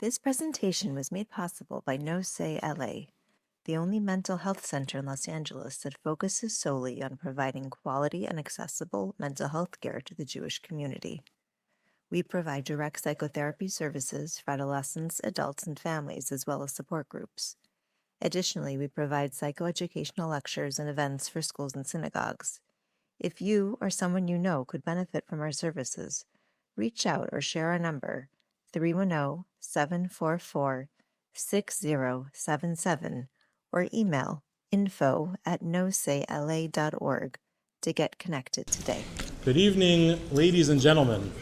This presentation was made possible by Nosei LA, the only mental health center in Los Angeles that focuses solely on providing quality and accessible mental health care to the Jewish community. We provide direct psychotherapy services for adolescents, adults, and families, as well as support groups. Additionally, we provide psychoeducational lectures and events for schools and synagogues. If you or someone you know could benefit from our services, reach out or share our number, 310-744-6077, or email info@noseiLA.org to get connected today. Good evening, ladies and gentlemen.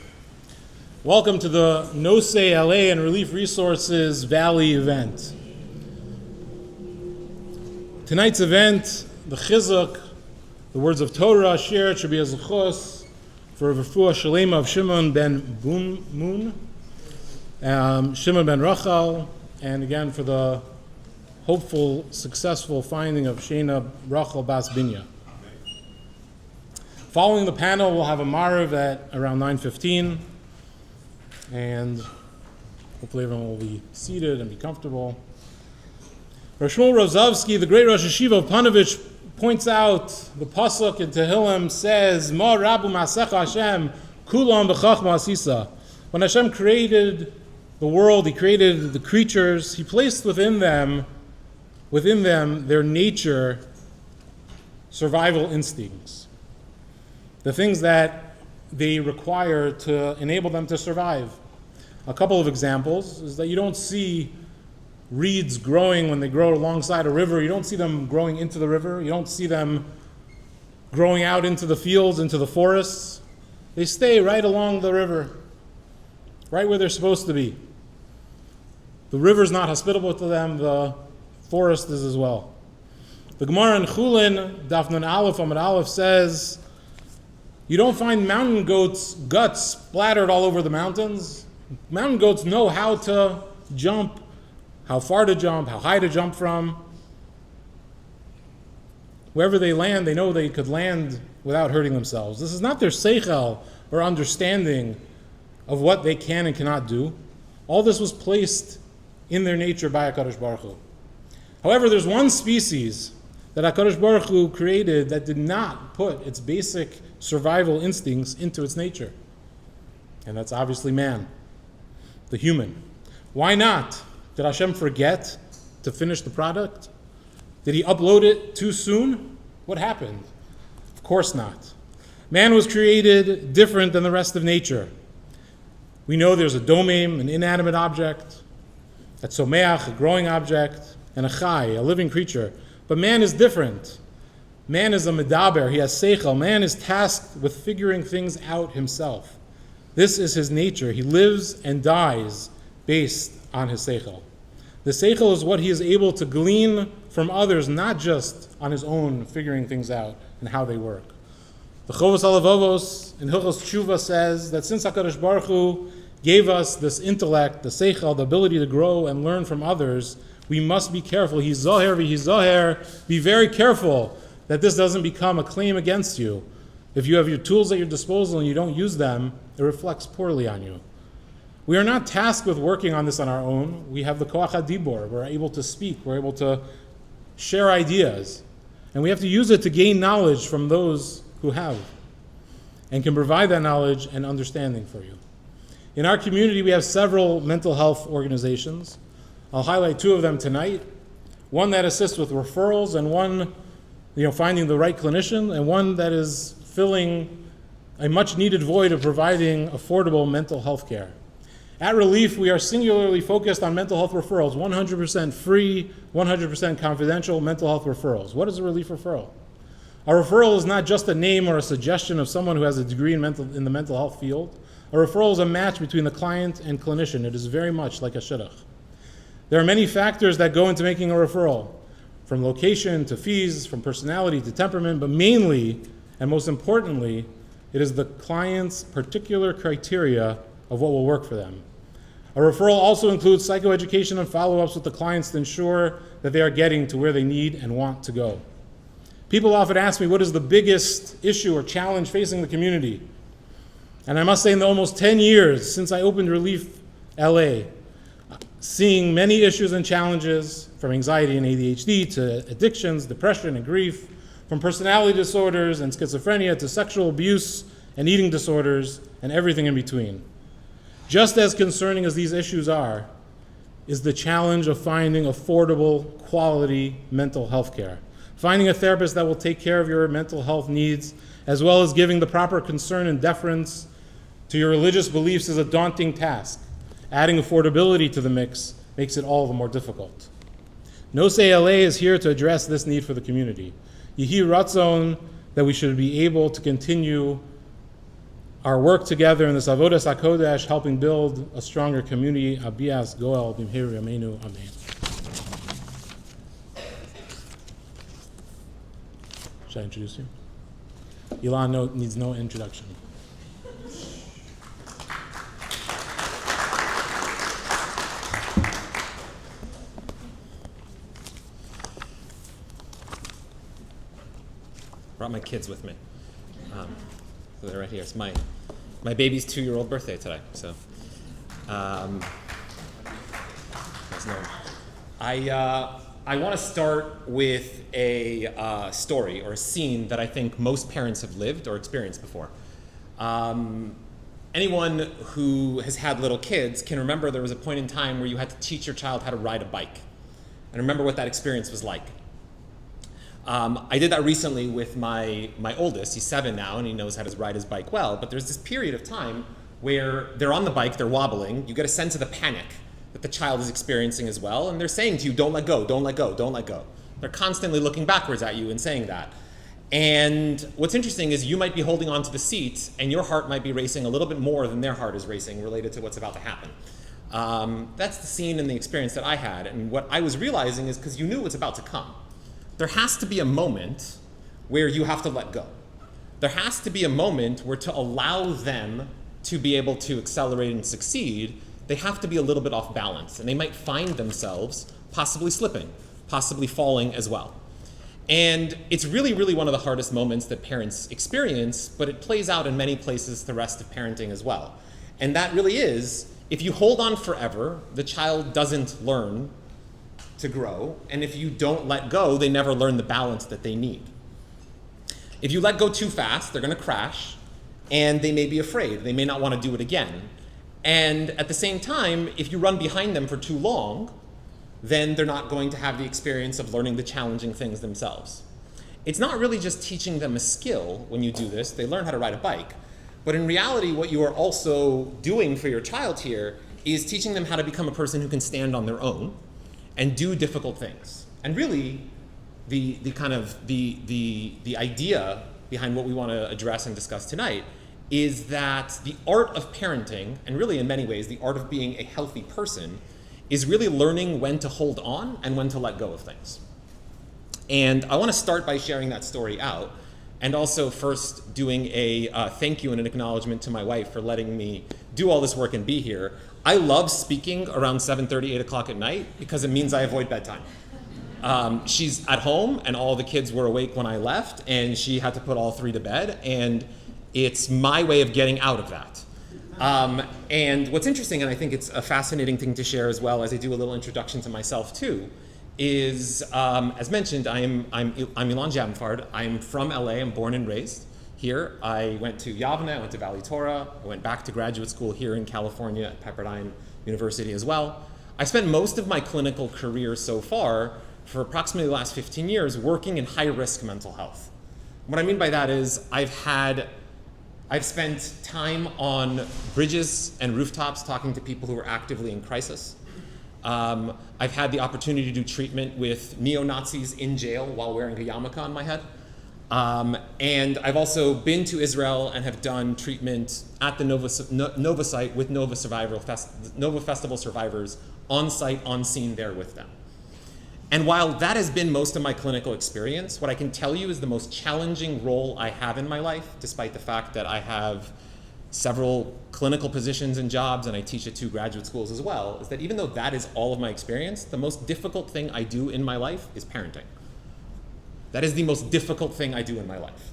Welcome to the Nosei LA and Relief Resources Valley event. Tonight's event, the Chizuk, the words of Torah shared should be a zechus for Refuah Shalema of Shimon ben Mun, Shimon ben Rachel, and again for the hopeful, successful finding of Shena Rachel Bas Binya. Following the panel, we'll have a Mariv at around 9:15, and hopefully everyone will be seated and be comfortable. Rosh Shmuel Rozovsky, the great Rosh Yeshiva of Panovich, points out the pasuk in Tehillim says, "Ma rabu ma'asecha Hashem, kulam b'chachma asisa." When Hashem created the world, He created the creatures, He placed within them their nature, survival instincts, the things that they require to enable them to survive. A couple of examples is that you don't see reeds growing when they grow alongside a river. You don't see them growing into the river. You don't see them growing out into the fields, into the forests. They stay right along the river, right where they're supposed to be. The river's not hospitable to them. The forest is as well. The Gemara in Chulin, Daf Nun Aleph Amud Aleph says, you don't find mountain goats' guts splattered all over the mountains. Mountain goats know how to jump, how far to jump, how high to jump from. Wherever they land, they know they could land without hurting themselves. This is not their seichel or understanding of what they can and cannot do. All this was placed in their nature by HaKadosh Baruch Hu. However, there's one species that HaKadosh Baruch Hu created that did not put its basic survival instincts into its nature. And that's obviously man, the human. Why not? Did Hashem forget to finish the product? Did He upload it too soon? What happened? Of course not. Man was created different than the rest of nature. We know there's a domem, an inanimate object, a tzomeach, a growing object, and a chai, a living creature. But man is different. Man is a medaber, he has seichel. Man is tasked with figuring things out himself. This is his nature. He lives and dies based on his seichel. The seichel is what he is able to glean from others, not just on his own figuring things out and how they work. The Chovos Halavavos in Hilchos Tshuva says that since HaKadosh Baruch Hu gave us this intellect, the seichel, the ability to grow and learn from others, we must be careful. He's zoher v'hizoher. Be very careful that this doesn't become a claim against you. If you have your tools at your disposal and you don't use them, it reflects poorly on you. We are not tasked with working on this on our own. We have the koach hadibor. We're able to speak. We're able to share ideas. And we have to use it to gain knowledge from those who have and can provide that knowledge and understanding for you. In our community, we have several mental health organizations. I'll highlight two of them tonight. One that assists with referrals and one, finding the right clinician, and one that is filling a much needed void of providing affordable mental health care. At Relief, we are singularly focused on mental health referrals, 100% free, 100% confidential mental health referrals. What is a Relief referral? A referral is not just a name or a suggestion of someone who has a degree in the mental health field. A referral is a match between the client and clinician. It is very much like a shidduch. There are many factors that go into making a referral, from location to fees, from personality to temperament, but mainly, and most importantly, it is the client's particular criteria of what will work for them. A referral also includes psychoeducation and follow-ups with the clients to ensure that they are getting to where they need and want to go. People often ask me, what is the biggest issue or challenge facing the community? And I must say, in the almost 10 years since I opened Relief LA, seeing many issues and challenges, from anxiety and ADHD to addictions, depression and grief, from personality disorders and schizophrenia to sexual abuse and eating disorders and everything in between. Just as concerning as these issues are, is the challenge of finding affordable, quality mental health care. Finding a therapist that will take care of your mental health needs, as well as giving the proper concern and deference to your religious beliefs, is a daunting task. Adding affordability to the mix makes it all the more difficult. Nosei LA is here to address this need for the community. Yehi Ratzon that we should be able to continue our work together in this Avodas HaKodesh, helping build a stronger community. Abias Goel Bimhir Yameinu. Amen. Should I introduce you? Elan needs no introduction. Brought my kids with me. So they're right here. It's my baby's 2-year-old birthday today. So, I want to start with a story or a scene that I think most parents have lived or experienced before. Anyone who has had little kids can remember there was a point in time where you had to teach your child how to ride a bike. And remember what that experience was like. I did that recently with my oldest. He's 7 now, and he knows how to ride his bike well. But there's this period of time where they're on the bike, they're wobbling. You get a sense of the panic that the child is experiencing as well. And they're saying to you, don't let go, don't let go, don't let go. They're constantly looking backwards at you and saying that. And what's interesting is you might be holding onto the seat, and your heart might be racing a little bit more than their heart is racing related to what's about to happen. That's the scene and the experience that I had. And what I was realizing is, because you knew what's about to come, there has to be a moment where you have to let go. There has to be a moment where, to allow them to be able to accelerate and succeed, they have to be a little bit off balance, and they might find themselves possibly slipping, possibly falling as well. And it's really, really one of the hardest moments that parents experience, but it plays out in many places the rest of parenting as well. And that really is, if you hold on forever, the child doesn't learn to grow, and if you don't let go, they never learn the balance that they need. If you let go too fast, they're going to crash, and they may be afraid. They may not want to do it again. And at the same time, if you run behind them for too long, then they're not going to have the experience of learning the challenging things themselves. It's not really just teaching them a skill when you do this. They learn how to ride a bike. But in reality, what you are also doing for your child here is teaching them how to become a person who can stand on their own and do difficult things. And really, the idea behind what we want to address and discuss tonight is that the art of parenting, and really in many ways the art of being a healthy person, is really learning when to hold on and when to let go of things. And I want to start by sharing that story out, and also first doing a thank you and an acknowledgement to my wife for letting me do all this work and be here. I love speaking around 7:30, 8 o'clock at night because it means I avoid bedtime. She's at home, and all the kids were awake when I left, and she had to put all 3 to bed, and it's my way of getting out of that. And what's interesting, and I think it's a fascinating thing to share as well as I do a little introduction to myself too, is, as mentioned, I'm Elan Javanfard. I'm from LA. I'm born and raised here. I went to Yavne, I went to Valley Torah, I went back to graduate school here in California at Pepperdine University as well. I spent most of my clinical career so far, for approximately the last 15 years, working in high-risk mental health. What I mean by that is I've spent time on bridges and rooftops talking to people who are actively in crisis. I've had the opportunity to do treatment with neo-Nazis in jail while wearing a yarmulke on my head. And I've also been to Israel and have done treatment at the Nova site with Nova Festival survivors on site, on scene there with them. And while that has been most of my clinical experience, what I can tell you is the most challenging role I have in my life, despite the fact that I have several clinical positions and jobs and I teach at 2 graduate schools as well, is that even though that is all of my experience, the most difficult thing I do in my life is parenting. That is the most difficult thing I do in my life.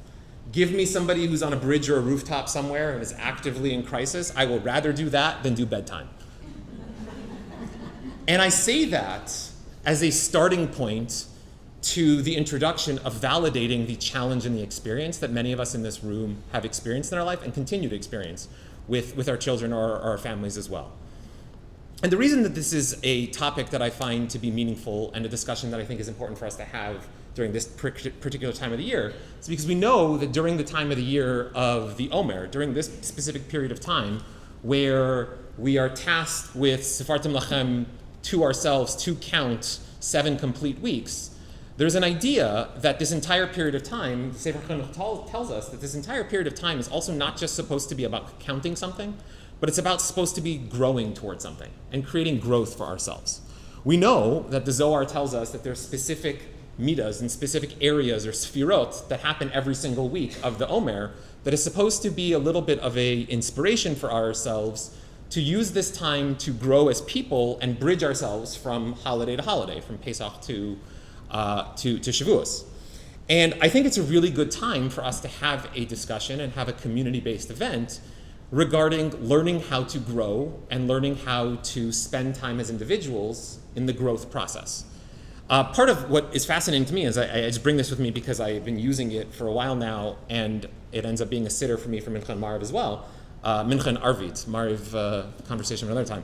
Give me somebody who's on a bridge or a rooftop somewhere and is actively in crisis, I will rather do that than do bedtime. And I say that as a starting point to the introduction of validating the challenge and the experience that many of us in this room have experienced in our life and continue to experience with our children or our families as well. And the reason that this is a topic that I find to be meaningful and a discussion that I think is important for us to have during this particular time of the year is because we know that during the time of the year of the Omer, during this specific period of time where we are tasked with Sefartim Lachem to ourselves to count 7 complete weeks, there's an idea that this entire period of time, Sefer Chinuch tells us that this entire period of time is also not just supposed to be about counting something, but it's supposed to be growing towards something and creating growth for ourselves. We know that the Zohar tells us that there's specific midas and specific areas or sfirot that happen every single week of the Omer that is supposed to be a little bit of a inspiration for ourselves to use this time to grow as people and bridge ourselves from holiday to holiday, from Pesach to Shavuos. And I think it's a really good time for us to have a discussion and have a community-based event regarding learning how to grow and learning how to spend time as individuals in the growth process. Part of what is fascinating to me is I just bring this with me because I've been using it for a while now, and it ends up being a sitter for me for Mincha and Mariv as well. Mincha and Arvit, Mariv, conversation another time.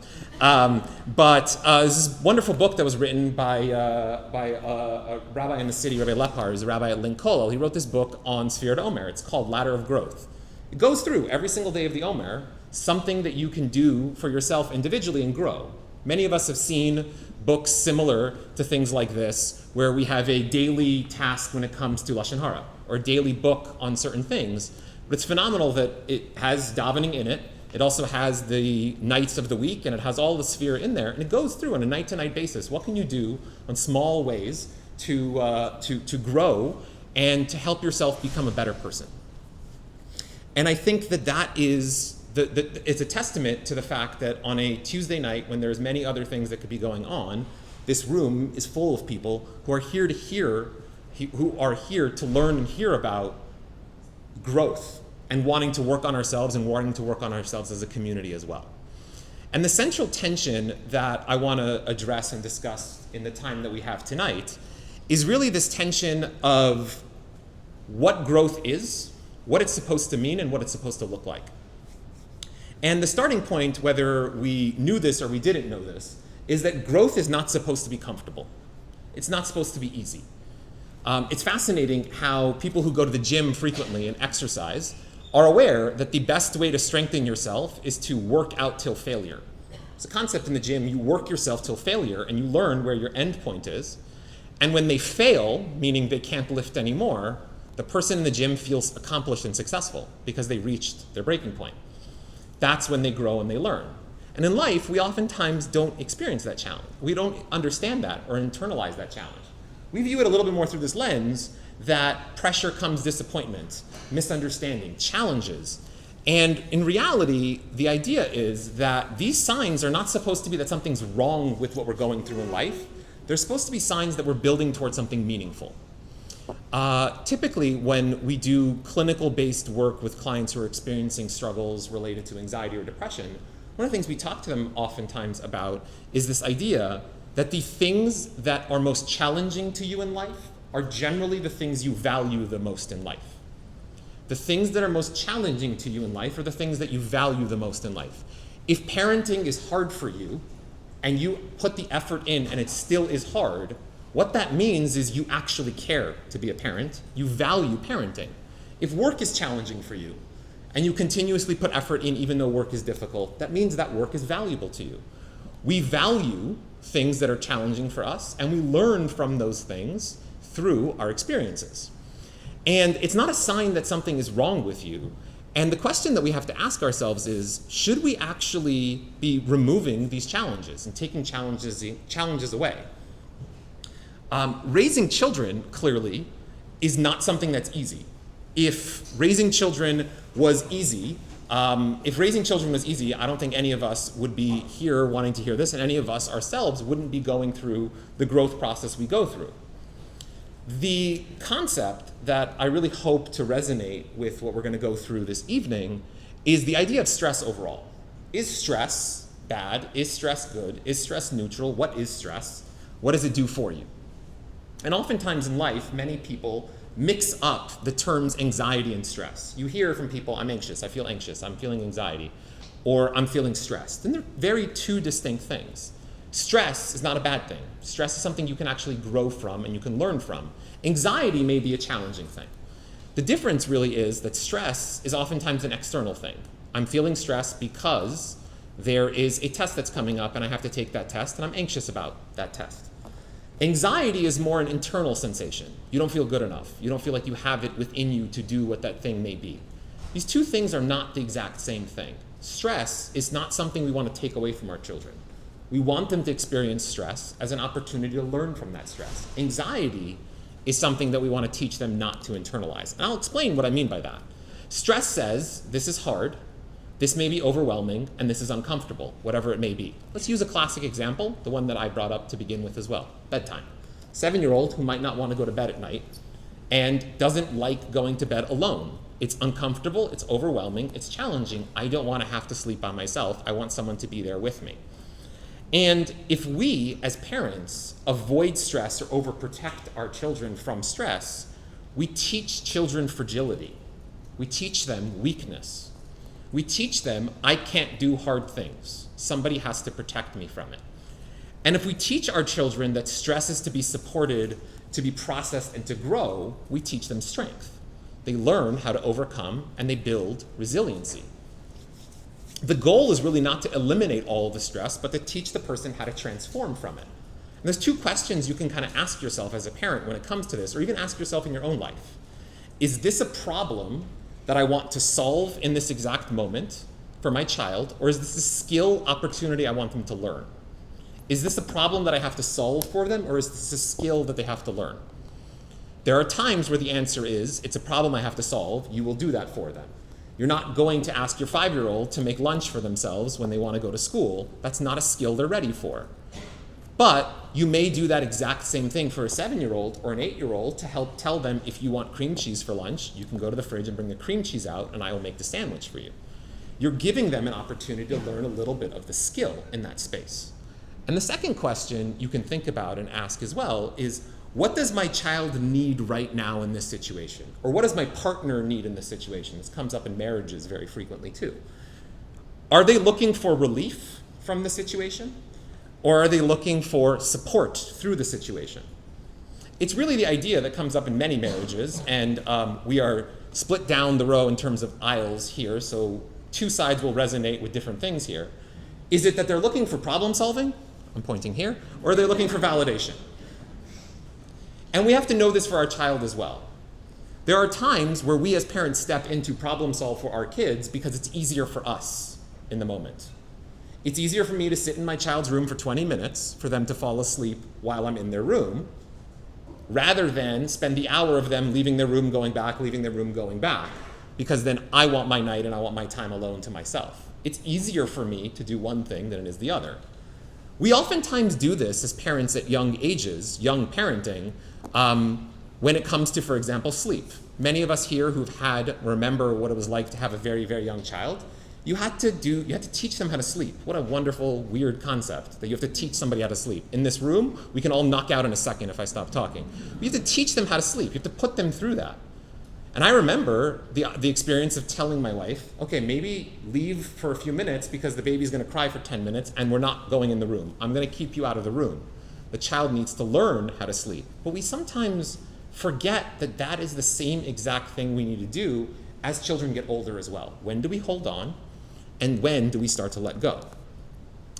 But this is a wonderful book that was written by a rabbi in the city, Rabbi Lepar, who's a rabbi at Lincoln. He wrote this book on Sfirat Omer. It's called Ladder of Growth. It goes through every single day of the Omer, something that you can do for yourself individually and grow. Many of us have seen books similar to things like this, where we have a daily task when it comes to Lashon Hara, or a daily book on certain things. But it's phenomenal that it has davening in it. It also has the nights of the week, and it has all the sphere in there. And it goes through on a night-to-night basis. What can you do on small ways to grow and to help yourself become a better person? And I think that is it's a testament to the fact that on a Tuesday night, when there's many other things that could be going on, this room is full of people who are here to learn and hear about growth and wanting to work on ourselves and wanting to work on ourselves as a community as well. And the central tension that I want to address and discuss in the time that we have tonight is really this tension of what growth is, what it's supposed to mean, and what it's supposed to look like. And the starting point, whether we knew this or we didn't know this, is that growth is not supposed to be comfortable. It's not supposed to be easy. It's fascinating how people who go to the gym frequently and exercise are aware that the best way to strengthen yourself is to work out till failure. It's a concept in the gym. You work yourself till failure and you learn where your end point is. And when they fail, meaning they can't lift anymore, the person in the gym feels accomplished and successful because they reached their breaking point. That's when they grow and they learn. And in life, we oftentimes don't experience that challenge. We don't understand that or internalize that challenge. We view it a little bit more through this lens that pressure comes disappointment, misunderstanding, challenges. And in reality, the idea is that these signs are not supposed to be that something's wrong with what we're going through in life. They're supposed to be signs that we're building towards something meaningful. Typically, when we do clinical-based work with clients who are experiencing struggles related to anxiety or depression, one of the things we talk to them oftentimes about is this idea that the things that are most challenging to you in life are generally the things you value the most in life. The things that are most challenging to you in life are the things that you value the most in life. If parenting is hard for you, and you put the effort in and it still is hard, what that means is you actually care to be a parent. You value parenting. If work is challenging for you, and you continuously put effort in even though work is difficult, that means that work is valuable to you. We value things that are challenging for us, and we learn from those things through our experiences. And it's not a sign that something is wrong with you. And the question that we have to ask ourselves is, should we actually be removing these challenges and taking challenges away? Raising children, clearly, is not something that's easy. If raising children was easy, I don't think any of us would be here wanting to hear this, and any of us ourselves wouldn't be going through the growth process we go through. The concept that I really hope to resonate with what we're going to go through this evening is the idea of stress overall. Is stress bad? Is stress good? Is stress neutral? What is stress? What does it do for you? And oftentimes in life, many people mix up the terms anxiety and stress. You hear from people, I'm anxious, I feel anxious, I'm feeling anxiety, or I'm feeling stressed. And they're very two distinct things. Stress is not a bad thing. Stress is something you can actually grow from and you can learn from. Anxiety may be a challenging thing. The difference really is that stress is oftentimes an external thing. I'm feeling stressed because there is a test that's coming up and I have to take that test and I'm anxious about that test. Anxiety is more an internal sensation. You don't feel good enough. You don't feel like you have it within you to do what that thing may be. These two things are not the exact same thing. Stress is not something we want to take away from our children. We want them to experience stress as an opportunity to learn from that stress. Anxiety is something that we want to teach them not to internalize. And I'll explain what I mean by that. Stress says, this is hard, this may be overwhelming, and this is uncomfortable, whatever it may be. Let's use a classic example, the one that I brought up to begin with as well, bedtime. 7-year-old who might not want to go to bed at night and doesn't like going to bed alone. It's uncomfortable, it's overwhelming, it's challenging. I don't want to have to sleep by myself. I want someone to be there with me. And if we, as parents, avoid stress or overprotect our children from stress, we teach children fragility. We teach them weakness. We teach them, I can't do hard things. Somebody has to protect me from it. And if we teach our children that stress is to be supported, to be processed, and to grow, we teach them strength. They learn how to overcome, and they build resiliency. The goal is really not to eliminate all of the stress, but to teach the person how to transform from it. And there's two questions you can kind of ask yourself as a parent when it comes to this, or even ask yourself in your own life. Is this a problem that I want to solve in this exact moment for my child, or is this a skill opportunity I want them to learn? Is this a problem that I have to solve for them, or is this a skill that they have to learn? There are times where the answer is, it's a problem I have to solve, you will do that for them. You're not going to ask your 5-year-old to make lunch for themselves when they want to go to school. That's not a skill they're ready for. But you may do that exact same thing for a 7-year-old or an 8-year-old to help tell them, if you want cream cheese for lunch, you can go to the fridge and bring the cream cheese out and I will make the sandwich for you. You're giving them an opportunity to learn a little bit of the skill in that space. And the second question you can think about and ask as well is, what does my child need right now in this situation? Or what does my partner need in this situation? This comes up in marriages very frequently too. Are they looking for relief from the situation? Or are they looking for support through the situation? It's really the idea that comes up in many marriages, and we are split down the row in terms of aisles here, so two sides will resonate with different things here. Is it that they're looking for problem solving? I'm pointing here. Or are they looking for validation? And we have to know this for our child as well. There are times where we as parents step into problem solve for our kids because it's easier for us in the moment. It's easier for me to sit in my child's room for 20 minutes for them to fall asleep while I'm in their room, rather than spend the hour of them leaving their room, going back, leaving their room, going back, because then I want my night and I want my time alone to myself. It's easier for me to do one thing than it is the other. We oftentimes do this as parents at young ages, young parenting, when it comes to, for example, sleep. Many of us here who've remember what it was like to have a very, very young child. You had to teach them how to sleep. What a wonderful, weird concept that you have to teach somebody how to sleep. In this room, we can all knock out in a second if I stop talking. You have to teach them how to sleep. You have to put them through that. And I remember the experience of telling my wife, okay, maybe leave for a few minutes because the baby's going to cry for 10 minutes and we're not going in the room. I'm going to keep you out of the room. The child needs to learn how to sleep. But we sometimes forget that that is the same exact thing we need to do as children get older as well. When do we hold on? And when do we start to let go?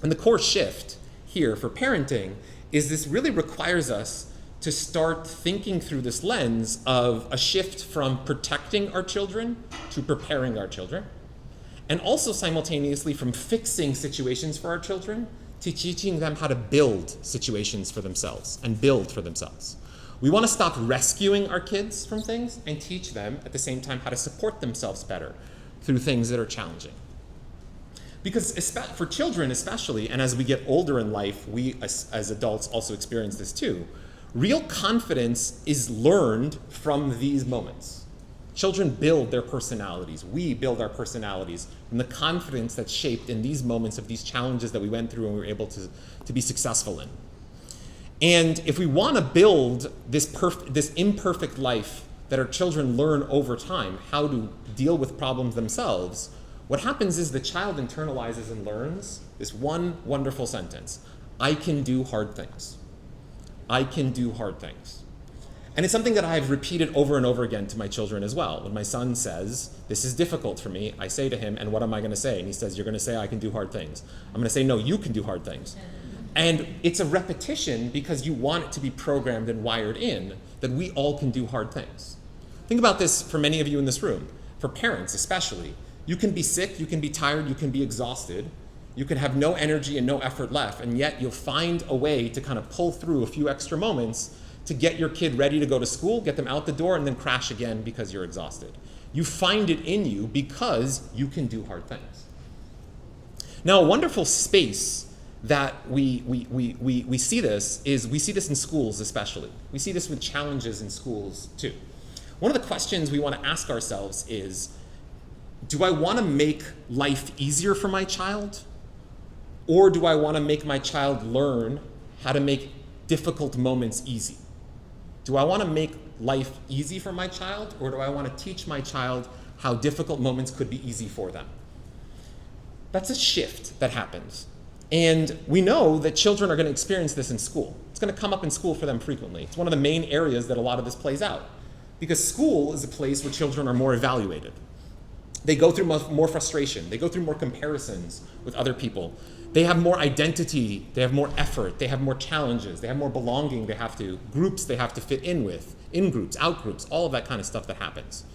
And the core shift here for parenting is this really requires us to start thinking through this lens of a shift from protecting our children to preparing our children, and also simultaneously from fixing situations for our children to teaching them how to build situations for themselves and build for themselves. We want to stop rescuing our kids from things and teach them at the same time how to support themselves better through things that are challenging. Because for children especially, and as we get older in life, we as adults also experience this too, real confidence is learned from these moments. Children build their personalities. We build our personalities from the confidence that's shaped in these moments of these challenges that we went through and we were able to be successful in. And if we want to build this imperfect life that our children learn over time, how to deal with problems themselves, what happens is the child internalizes and learns this one wonderful sentence: I can do hard things. I can do hard things. And it's something that I've repeated over and over again to my children as well. When my son says, this is difficult for me, I say to him, and what am I going to say? And he says, you're going to say I can do hard things. I'm going to say, no, you can do hard things. And it's a repetition because you want it to be programmed and wired in that we all can do hard things. Think about this for many of you in this room, for parents especially. You can be sick, you can be tired, you can be exhausted, you can have no energy and no effort left, and yet you'll find a way to kind of pull through a few extra moments to get your kid ready to go to school, get them out the door, and then crash again because you're exhausted. You find it in you because you can do hard things. Now, a wonderful space that we see this is, we see this in schools especially. We see this with challenges in schools too. One of the questions we want to ask ourselves is, do I want to make life easier for my child? Or do I want to make my child learn how to make difficult moments easy? Do I want to make life easy for my child, or do I want to teach my child how difficult moments could be easy for them? That's a shift that happens. And we know that children are going to experience this in school. It's going to come up in school for them frequently. It's one of the main areas that a lot of this plays out. Because school is a place where children are more evaluated. They go through more frustration. They go through more comparisons with other people. They have more identity. They have more effort. They have more challenges. They have more belonging. Groups they have to fit in with, in groups, out groups, all of that kind of stuff that happens.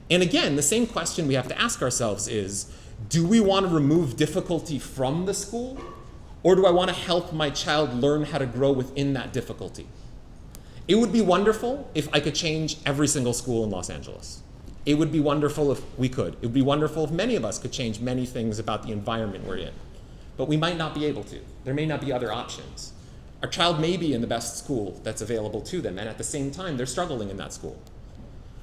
And again, the same question we have to ask ourselves is, do we want to remove difficulty from the school? Or do I want to help my child learn how to grow within that difficulty? It would be wonderful if I could change every single school in Los Angeles. It would be wonderful if we could. It would be wonderful if many of us could change many things about the environment we're in. But we might not be able to. There may not be other options. Our child may be in the best school that's available to them, and at the same time, they're struggling in that school.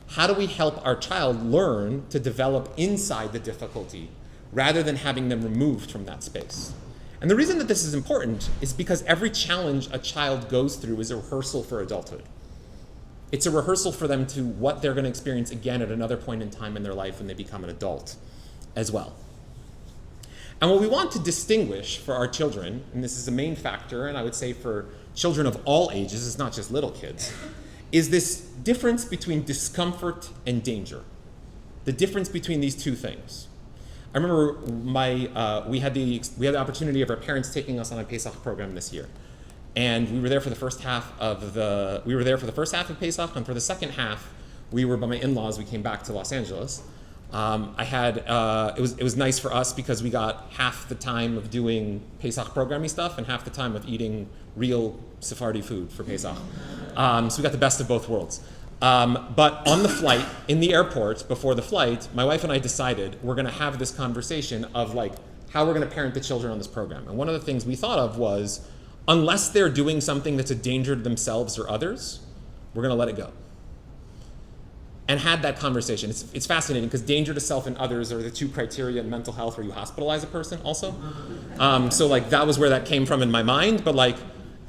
How do we help our child learn to develop inside the difficulty rather than having them removed from that space? And the reason that this is important is because every challenge a child goes through is a rehearsal for adulthood. It's a rehearsal for them to what they're going to experience again at another point in time in their life when they become an adult as well. And what we want to distinguish for our children, and this is a main factor, and I would say for children of all ages, it's not just little kids, is this difference between discomfort and danger. The difference between these two things. I remember we had the opportunity of our parents taking us on a Pesach program this year, and we were there for the first half of Pesach, and for the second half, we were by my in-laws. We came back to Los Angeles. It was nice for us because we got half the time of doing Pesach programming stuff and half the time of eating real Sephardi food for Pesach. So we got the best of both worlds. But on the flight, in the airport, before the flight, my wife and I decided we're going to have this conversation of like how we're going to parent the children on this program. And one of the things we thought of was, unless they're doing something that's a danger to themselves or others, we're going to let it go. And had that conversation. It's fascinating because danger to self and others are the two criteria in mental health where you hospitalize a person also. So like that was where that came from in my mind. But like,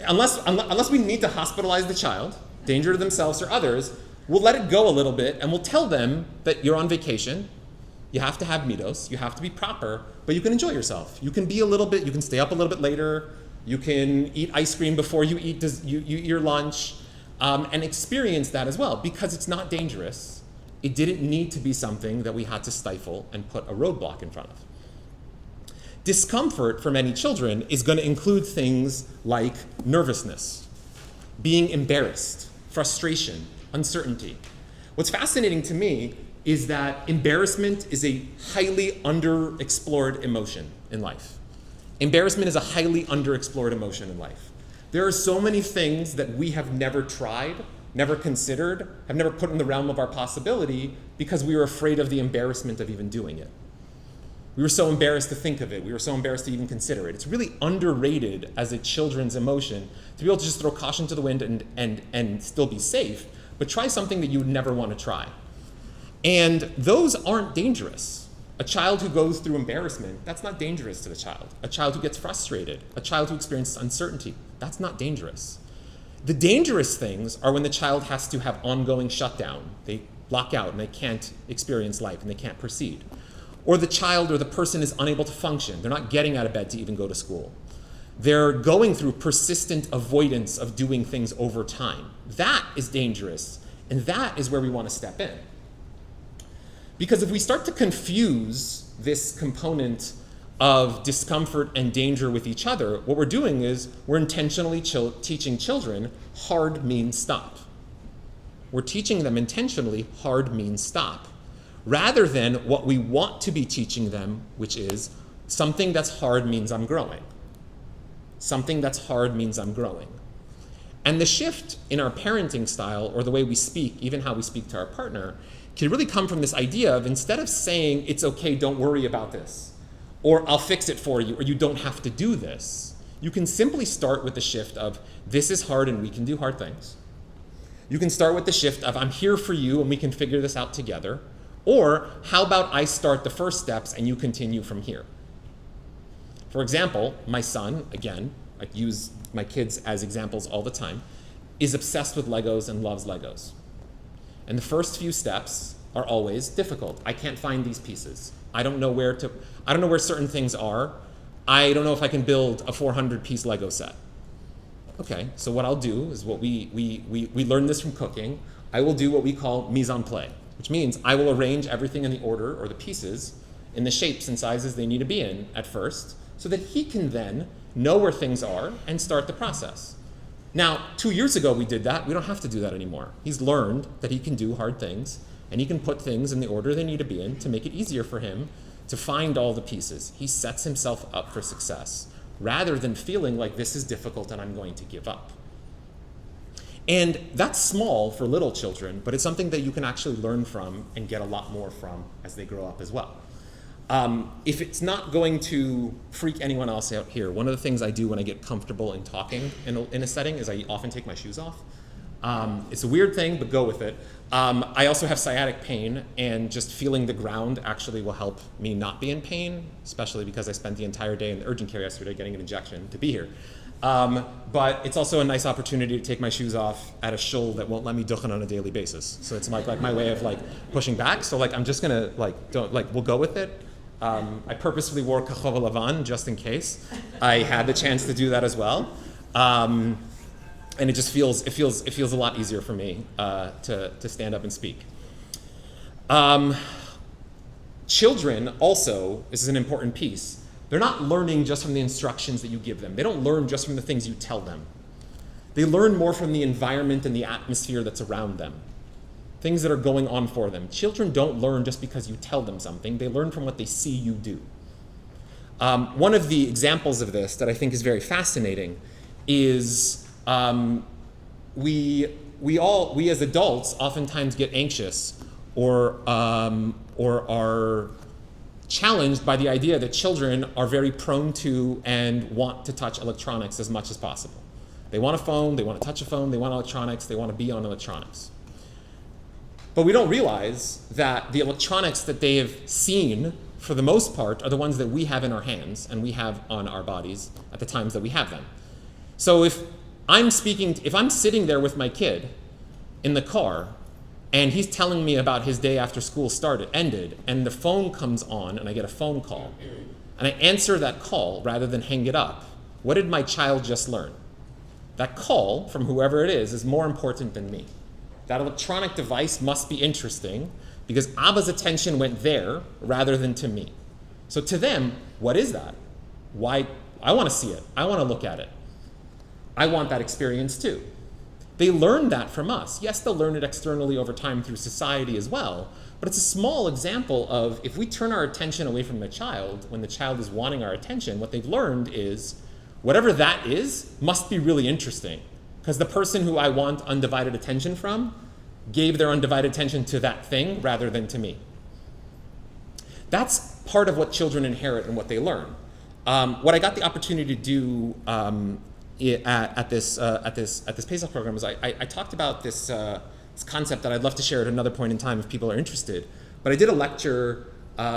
unless we need to hospitalize the child, danger to themselves or others, we'll let it go a little bit and we'll tell them that you're on vacation. You have to have middos, you have to be proper, but you can enjoy yourself. You can be a little bit, you can stay up a little bit later, you can eat ice cream before you eat your lunch, and experience that as well, because it's not dangerous. It didn't need to be something that we had to stifle and put a roadblock in front of. Discomfort for many children is going to include things like nervousness, being embarrassed, frustration, uncertainty. What's fascinating to me is that embarrassment is a highly underexplored emotion in life. Embarrassment is a highly underexplored emotion in life. There are so many things that we have never tried, never considered, have never put in the realm of our possibility because we were afraid of the embarrassment of even doing it. We were so embarrassed to think of it. We were so embarrassed to even consider it. It's really underrated as a children's emotion to be able to just throw caution to the wind and still be safe, but try something that you would never want to try. And those aren't dangerous. A child who goes through embarrassment, that's not dangerous to the child. A child who gets frustrated, a child who experiences uncertainty, that's not dangerous. The dangerous things are when the child has to have ongoing shutdown. They block out and they can't experience life and they can't proceed. Or the child or the person is unable to function. They're not getting out of bed to even go to school. They're going through persistent avoidance of doing things over time. That is dangerous, and that is where we want to step in. Because if we start to confuse this component of discomfort and danger with each other, what we're doing is we're intentionally teaching children hard means stop. We're teaching them intentionally hard means stop, rather than what we want to be teaching them, which is something that's hard means I'm growing. Something that's hard means I'm growing. And the shift in our parenting style, or the way we speak, even how we speak to our partner, can really come from this idea of, instead of saying, it's okay, don't worry about this, or I'll fix it for you, or you don't have to do this, you can simply start with the shift of, this is hard and we can do hard things. You can start with the shift of, I'm here for you and we can figure this out together. Or, how about I start the first steps and you continue from here? For example, my son, again, I use my kids as examples all the time, is obsessed with Legos and loves Legos. And the first few steps are always difficult. I can't find these pieces. I don't know where certain things are. I don't know if I can build a 400-piece Lego set. Okay, so what I'll do is what we learn this from cooking. I will do what we call mise en place, which means I will arrange everything in the order, or the pieces, in the shapes and sizes they need to be in at first, so that he can then know where things are and start the process. Now, 2 years ago we did that. We don't have to do that anymore. He's learned that he can do hard things, and he can put things in the order they need to be in to make it easier for him to find all the pieces. He sets himself up for success, rather than feeling like this is difficult and I'm going to give up. And that's small for little children, but it's something that you can actually learn from and get a lot more from as they grow up as well. If it's not going to freak anyone else out here, one of the things I do when I get comfortable in talking in a setting is I often take my shoes off. It's a weird thing, but go with it. I also have sciatic pain, and just feeling the ground actually will help me not be in pain, especially because I spent the entire day in the urgent care yesterday getting an injection to be here. But it's also a nice opportunity to take my shoes off at a shul that won't let me duchen on a daily basis. So it's like my way of pushing back. So I'm just gonna we'll go with it. I purposefully wore kachol lavan just in case. I had the chance to do that as well. And it just feels a lot easier for me to stand up and speak. Children also, this is an important piece, they're not learning just from the instructions that you give them. They don't learn just from the things you tell them. They learn more from the environment and the atmosphere that's around them, things that are going on for them. Children don't learn just because you tell them something. They learn from what they see you do. One of the examples of this that I think is very fascinating is we as adults oftentimes get anxious or are challenged by the idea that children are very prone to and want to touch electronics as much as possible. They want a phone, they want to touch a phone, they want electronics, they want to be on electronics. But we don't realize that the electronics that they have seen, for the most part, are the ones that we have in our hands and we have on our bodies at the times that we have them. So if I'm sitting there with my kid in the car, and he's telling me about his day after school ended, and the phone comes on, and I get a phone call, and I answer that call rather than hang it up, what did my child just learn? That call from whoever it is more important than me. That electronic device must be interesting because Abba's attention went there rather than to me. So to them, what is that? Why? I want to see it. I want to look at it. I want that experience too. They learn that from us. Yes, they'll learn it externally over time through society as well, but it's a small example of if we turn our attention away from the child, when the child is wanting our attention, what they've learned is whatever that is must be really interesting, because the person who I want undivided attention from gave their undivided attention to that thing rather than to me. That's part of what children inherit and what they learn. What I got the opportunity to do at this Pesach program is I talked about this It's a concept that I'd love to share at another point in time if people are interested. But I did a lecture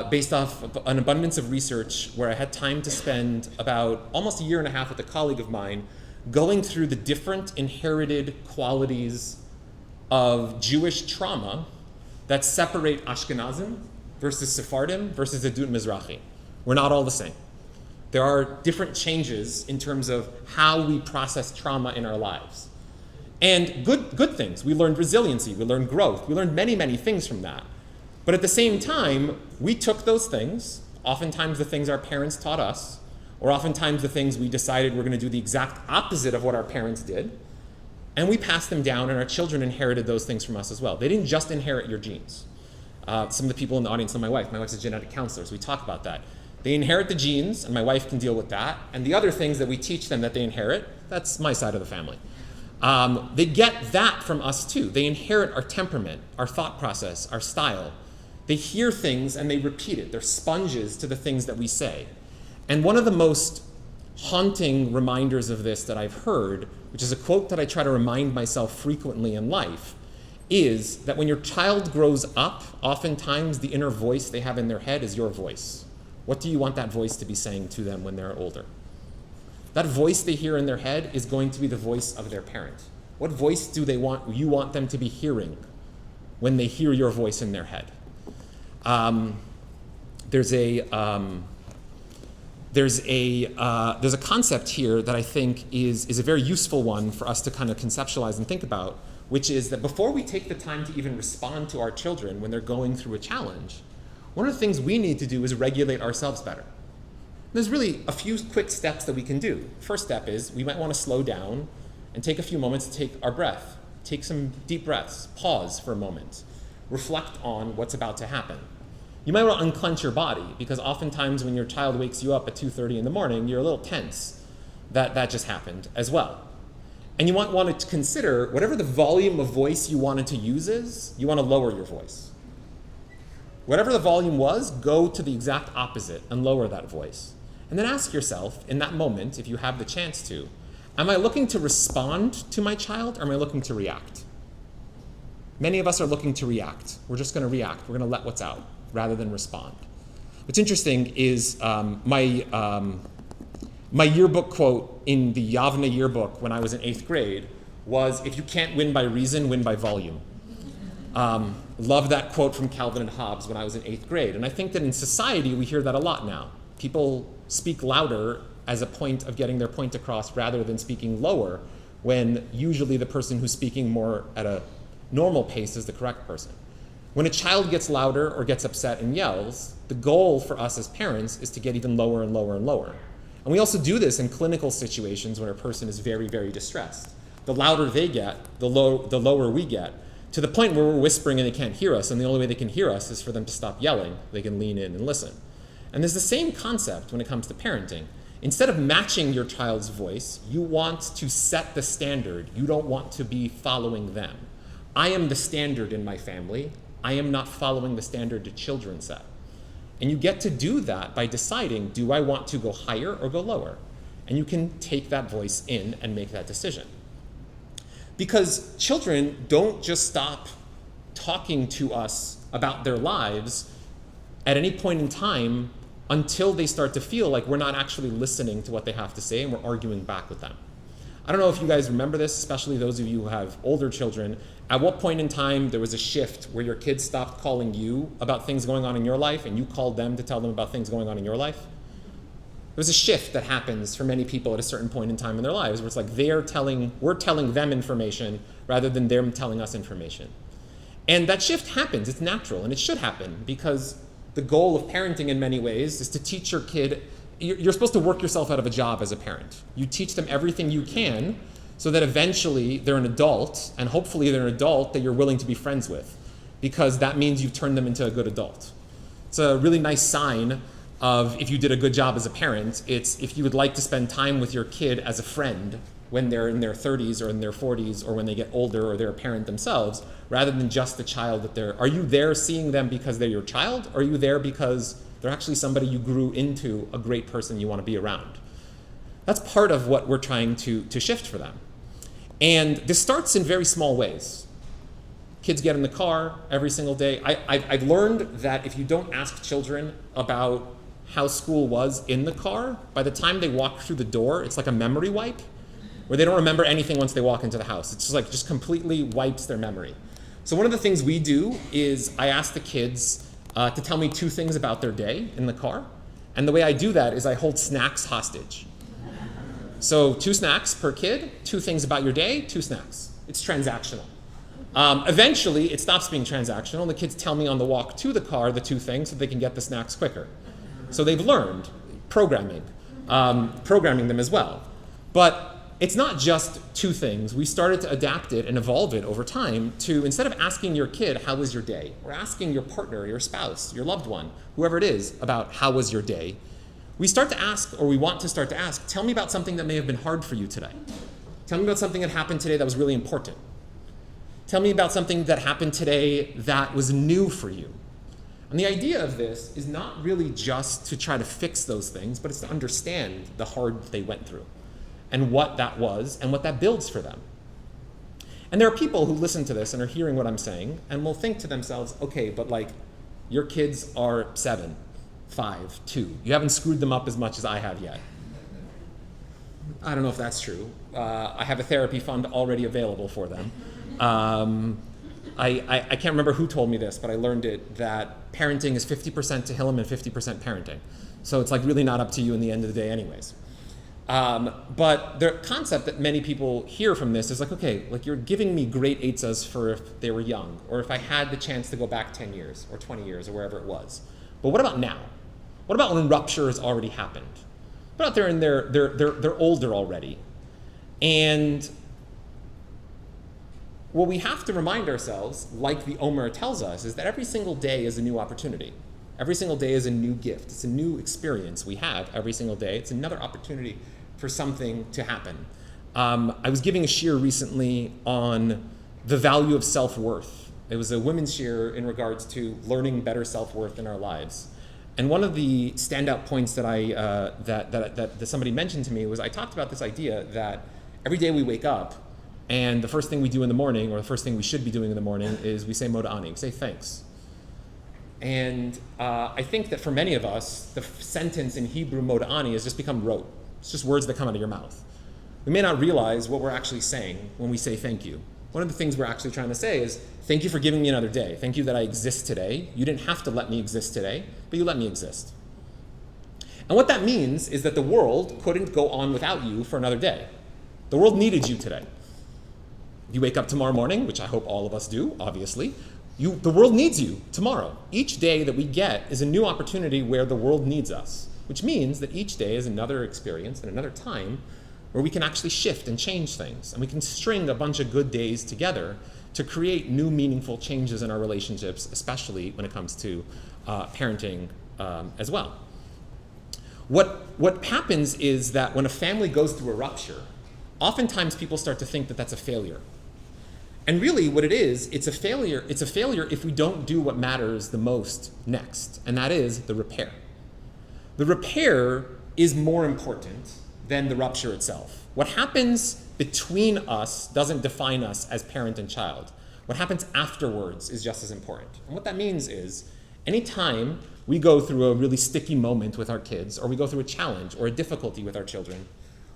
based off of an abundance of research where I had time to spend about almost a year and a half with a colleague of mine going through the different inherited qualities of Jewish trauma that separate Ashkenazim versus Sephardim versus Edut Mizrahi. We're not all the same. There are different changes in terms of how we process trauma in our lives. And good things. We learned resiliency, we learned growth, we learned many, many things from that. But at the same time, we took those things, oftentimes the things our parents taught us, or oftentimes the things we decided we're going to do the exact opposite of what our parents did, and we passed them down, and our children inherited those things from us as well. They didn't just inherit your genes. Some of the people in the audience know my wife's a genetic counselor, so we talk about that. They inherit the genes, and my wife can deal with that, and the other things that we teach them that they inherit, that's my side of the family. They get that from us too. They inherit our temperament, our thought process, our style. They hear things and they repeat it. They're sponges to the things that we say. And one of the most haunting reminders of this that I've heard, which is a quote that I try to remind myself frequently in life, is that when your child grows up, oftentimes the inner voice they have in their head is your voice. What do you want that voice to be saying to them when they're older? That voice they hear in their head is going to be the voice of their parent. What voice do you want them to be hearing when they hear your voice in their head? There's a concept here that I think is a very useful one for us to kind of conceptualize and think about, which is that before we take the time to even respond to our children when they're going through a challenge, one of the things we need to do is regulate ourselves better. There's really a few quick steps that we can do. First step is we might want to slow down and take a few moments to take our breath. Take some deep breaths, pause for a moment, reflect on what's about to happen. You might want to unclench your body because oftentimes when your child wakes you up at 2:30 in the morning, you're a little tense. That just happened as well. And you want to consider whatever the volume of voice you wanted to use is, you want to lower your voice. Whatever the volume was, go to the exact opposite and lower that voice. And then ask yourself in that moment, if you have the chance to, am I looking to respond to my child or am I looking to react? Many of us are looking to react. We're just going to react. We're going to let what's out rather than respond. What's interesting is my yearbook quote in the Yavne yearbook when I was in 8th grade was, if you can't win by reason, win by volume. Love that quote from Calvin and Hobbes when I was in 8th grade. And I think that in society we hear that a lot now. People speak louder as a point of getting their point across rather than speaking lower, when usually the person who's speaking more at a normal pace is the correct person. When a child gets louder or gets upset and yells, the goal for us as parents is to get even lower and lower and lower. And we also do this in clinical situations when a person is very, very distressed. The louder they get, the lower we get, to the point where we're whispering and they can't hear us, and the only way they can hear us is for them to stop yelling. They can lean in and listen. And there's the same concept when it comes to parenting. Instead of matching your child's voice, you want to set the standard. You don't want to be following them. I am the standard in my family. I am not following the standard the children set. And you get to do that by deciding, do I want to go higher or go lower? And you can take that voice in and make that decision. Because children don't just stop talking to us about their lives at any point in time until they start to feel like we're not actually listening to what they have to say and we're arguing back with them. I don't know if you guys remember this, especially those of you who have older children. At what point in time there was a shift where your kids stopped calling you about things going on in your life and you called them to tell them about things going on in your life? There's a shift that happens for many people at a certain point in time in their lives where it's like we're telling them information rather than them telling us information. And that shift happens, it's natural, and it should happen because the goal of parenting in many ways is to teach your kid, you're supposed to work yourself out of a job as a parent. You teach them everything you can so that eventually they're an adult, and hopefully they're an adult that you're willing to be friends with, because that means you've turned them into a good adult. It's a really nice sign of if you did a good job as a parent. It's if you would like to spend time with your kid as a friend when they're in their 30s or in their 40s or when they get older or they're a parent themselves, rather than just the child that they're, are you there seeing them because they're your child, or are you there because they're actually somebody you grew into a great person you want to be around? That's part of what we're trying to shift for them. And this starts in very small ways. Kids get in the car every single day. I've learned that if you don't ask children about how school was in the car, by the time they walk through the door, it's like a memory wipe, where they don't remember anything once they walk into the house. It's just completely wipes their memory. So one of the things we do is I ask the kids to tell me 2 things about their day in the car. And the way I do that is I hold snacks hostage. So 2 snacks per kid, 2 things about your day, 2 snacks. It's transactional. Eventually, it stops being transactional, and the kids tell me on the walk to the car the 2 things so they can get the snacks quicker. So they've learned programming them as well. But it's not just 2 things. We started to adapt it and evolve it over time to, instead of asking your kid, how was your day? Or asking your partner, your spouse, your loved one, whoever it is, about how was your day, we start to ask, or we want to start to ask, tell me about something that may have been hard for you today. Tell me about something that happened today that was really important. Tell me about something that happened today that was new for you. And the idea of this is not really just to try to fix those things, but it's to understand the hard they went through and what that was and what that builds for them. And there are people who listen to this and are hearing what I'm saying and will think to themselves, okay, but like your kids are 7, 5, 2. You haven't screwed them up as much as I have yet. I don't know if that's true. I have a therapy fund already available for them. I can't remember who told me this, but I learned it that parenting is 50% Tehillim and 50% parenting. So it's like really not up to you in the end of the day anyways. But the concept that many people hear from this is like, okay, like you're giving me great eitzas for if they were young, or if I had the chance to go back 10 years or 20 years or wherever it was. But what about now? What about when rupture has already happened? What about they're older already? And what we have to remind ourselves, like the Omer tells us, is that every single day is a new opportunity. Every single day is a new gift. It's a new experience we have every single day. It's another opportunity for something to happen. I was giving a shiur recently on the value of self-worth. It was a women's shiur in regards to learning better self-worth in our lives. And one of the standout points that that somebody mentioned to me was I talked about this idea that every day we wake up and the first thing we do in the morning, or the first thing we should be doing in the morning, is we say moda'ani, we say thanks. And I think that for many of us, the sentence in Hebrew moda'ani has just become rote. It's just words that come out of your mouth. We may not realize what we're actually saying when we say thank you. One of the things we're actually trying to say is, thank you for giving me another day. Thank you that I exist today. You didn't have to let me exist today, but you let me exist. And what that means is that the world couldn't go on without you for another day. The world needed you today. You wake up tomorrow morning, which I hope all of us do, obviously. The world needs you tomorrow. Each day that we get is a new opportunity where the world needs us, which means that each day is another experience and another time where we can actually shift and change things. And we can string a bunch of good days together to create new meaningful changes in our relationships, especially when it comes to parenting as well. What happens is that when a family goes through a rupture, oftentimes people start to think that that's a failure. And really what it is, it's a failure if we don't do what matters the most next, and that is the repair. The repair is more important than the rupture itself. What happens between us doesn't define us as parent and child. What happens afterwards is just as important. And what that means is, anytime we go through a really sticky moment with our kids, or we go through a challenge or a difficulty with our children,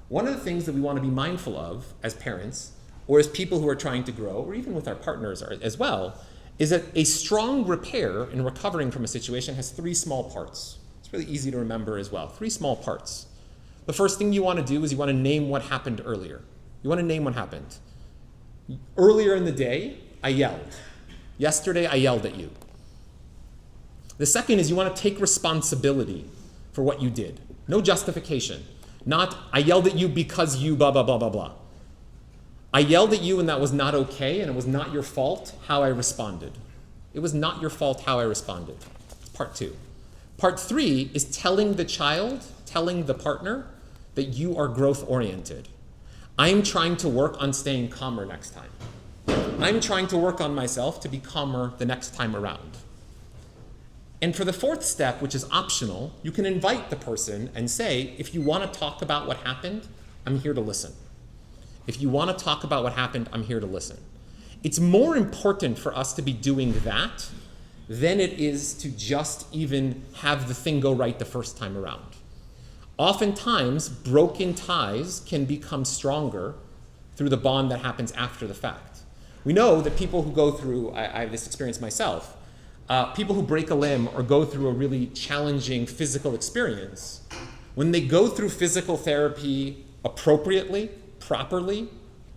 one of the things that we want to be mindful of as parents, or as people who are trying to grow, or even with our partners as well, is that a strong repair in recovering from a situation has 3 small parts. It's really easy to remember as well. 3 small parts. The first thing you want to do is you want to name what happened earlier. You want to name what happened. Earlier in the day, I yelled. Yesterday, I yelled at you. The second is you want to take responsibility for what you did. No justification. Not, I yelled at you because you blah, blah, blah, blah, blah. I yelled at you and that was not okay, and it was not your fault how I responded. It was not your fault how I responded. It's part 2. Part 3 is telling the partner that you are growth-oriented. I'm trying to work on staying calmer next time. I'm trying to work on myself to be calmer the next time around. And for the 4th step, which is optional, you can invite the person and say, if you want to talk about what happened, I'm here to listen. If you want to talk about what happened, I'm here to listen. It's more important for us to be doing that than it is to just even have the thing go right the first time around. Oftentimes, broken ties can become stronger through the bond that happens after the fact. We know that people who go through, I have this experience myself, people who break a limb or go through a really challenging physical experience, when they go through physical therapy appropriately, properly,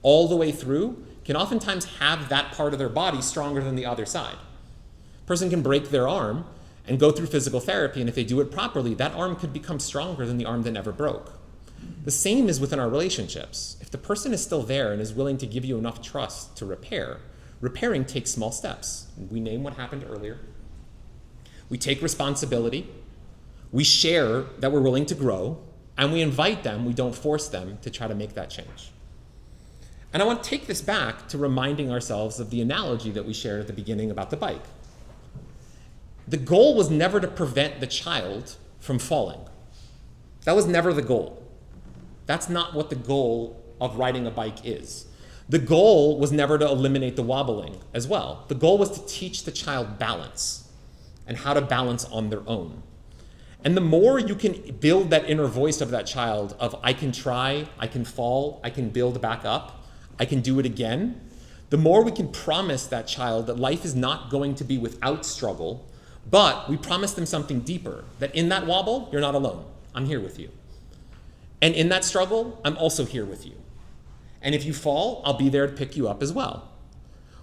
all the way through, can oftentimes have that part of their body stronger than the other side. A person can break their arm and go through physical therapy, and if they do it properly, that arm could become stronger than the arm that never broke. The same is within our relationships. If the person is still there and is willing to give you enough trust to repair, repairing takes small steps. We name what happened earlier. We take responsibility. We share that we're willing to grow, and we invite them, we don't force them to try to make that change. And I want to take this back to reminding ourselves of the analogy that we shared at the beginning about the bike. The goal was never to prevent the child from falling. That was never the goal. That's not what the goal of riding a bike is. The goal was never to eliminate the wobbling as well. The goal was to teach the child balance and how to balance on their own. And the more you can build that inner voice of that child of I can try, I can fall, I can build back up, I can do it again, the more we can promise that child that life is not going to be without struggle, but we promise them something deeper, that in that wobble, you're not alone. I'm here with you. And in that struggle, I'm also here with you. And if you fall, I'll be there to pick you up as well.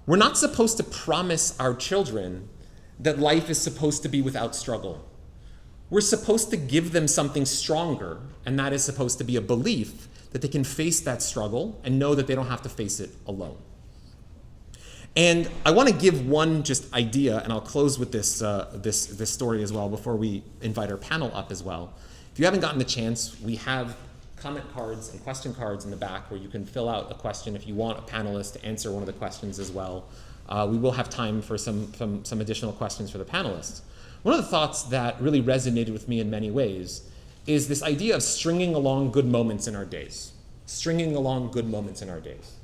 We're not supposed to promise our children that life is supposed to be without struggle. We're supposed to give them something stronger, and that is supposed to be a belief that they can face that struggle and know that they don't have to face it alone. And I want to give one just idea, and I'll close with this story as well before we invite our panel up as well. If you haven't gotten the chance, we have comment cards and question cards in the back where you can fill out a question if you want a panelist to answer one of the questions as well. We will have time for some additional questions for the panelists. One of the thoughts that really resonated with me in many ways is this idea of stringing along good moments in our days. Stringing along good moments in our days.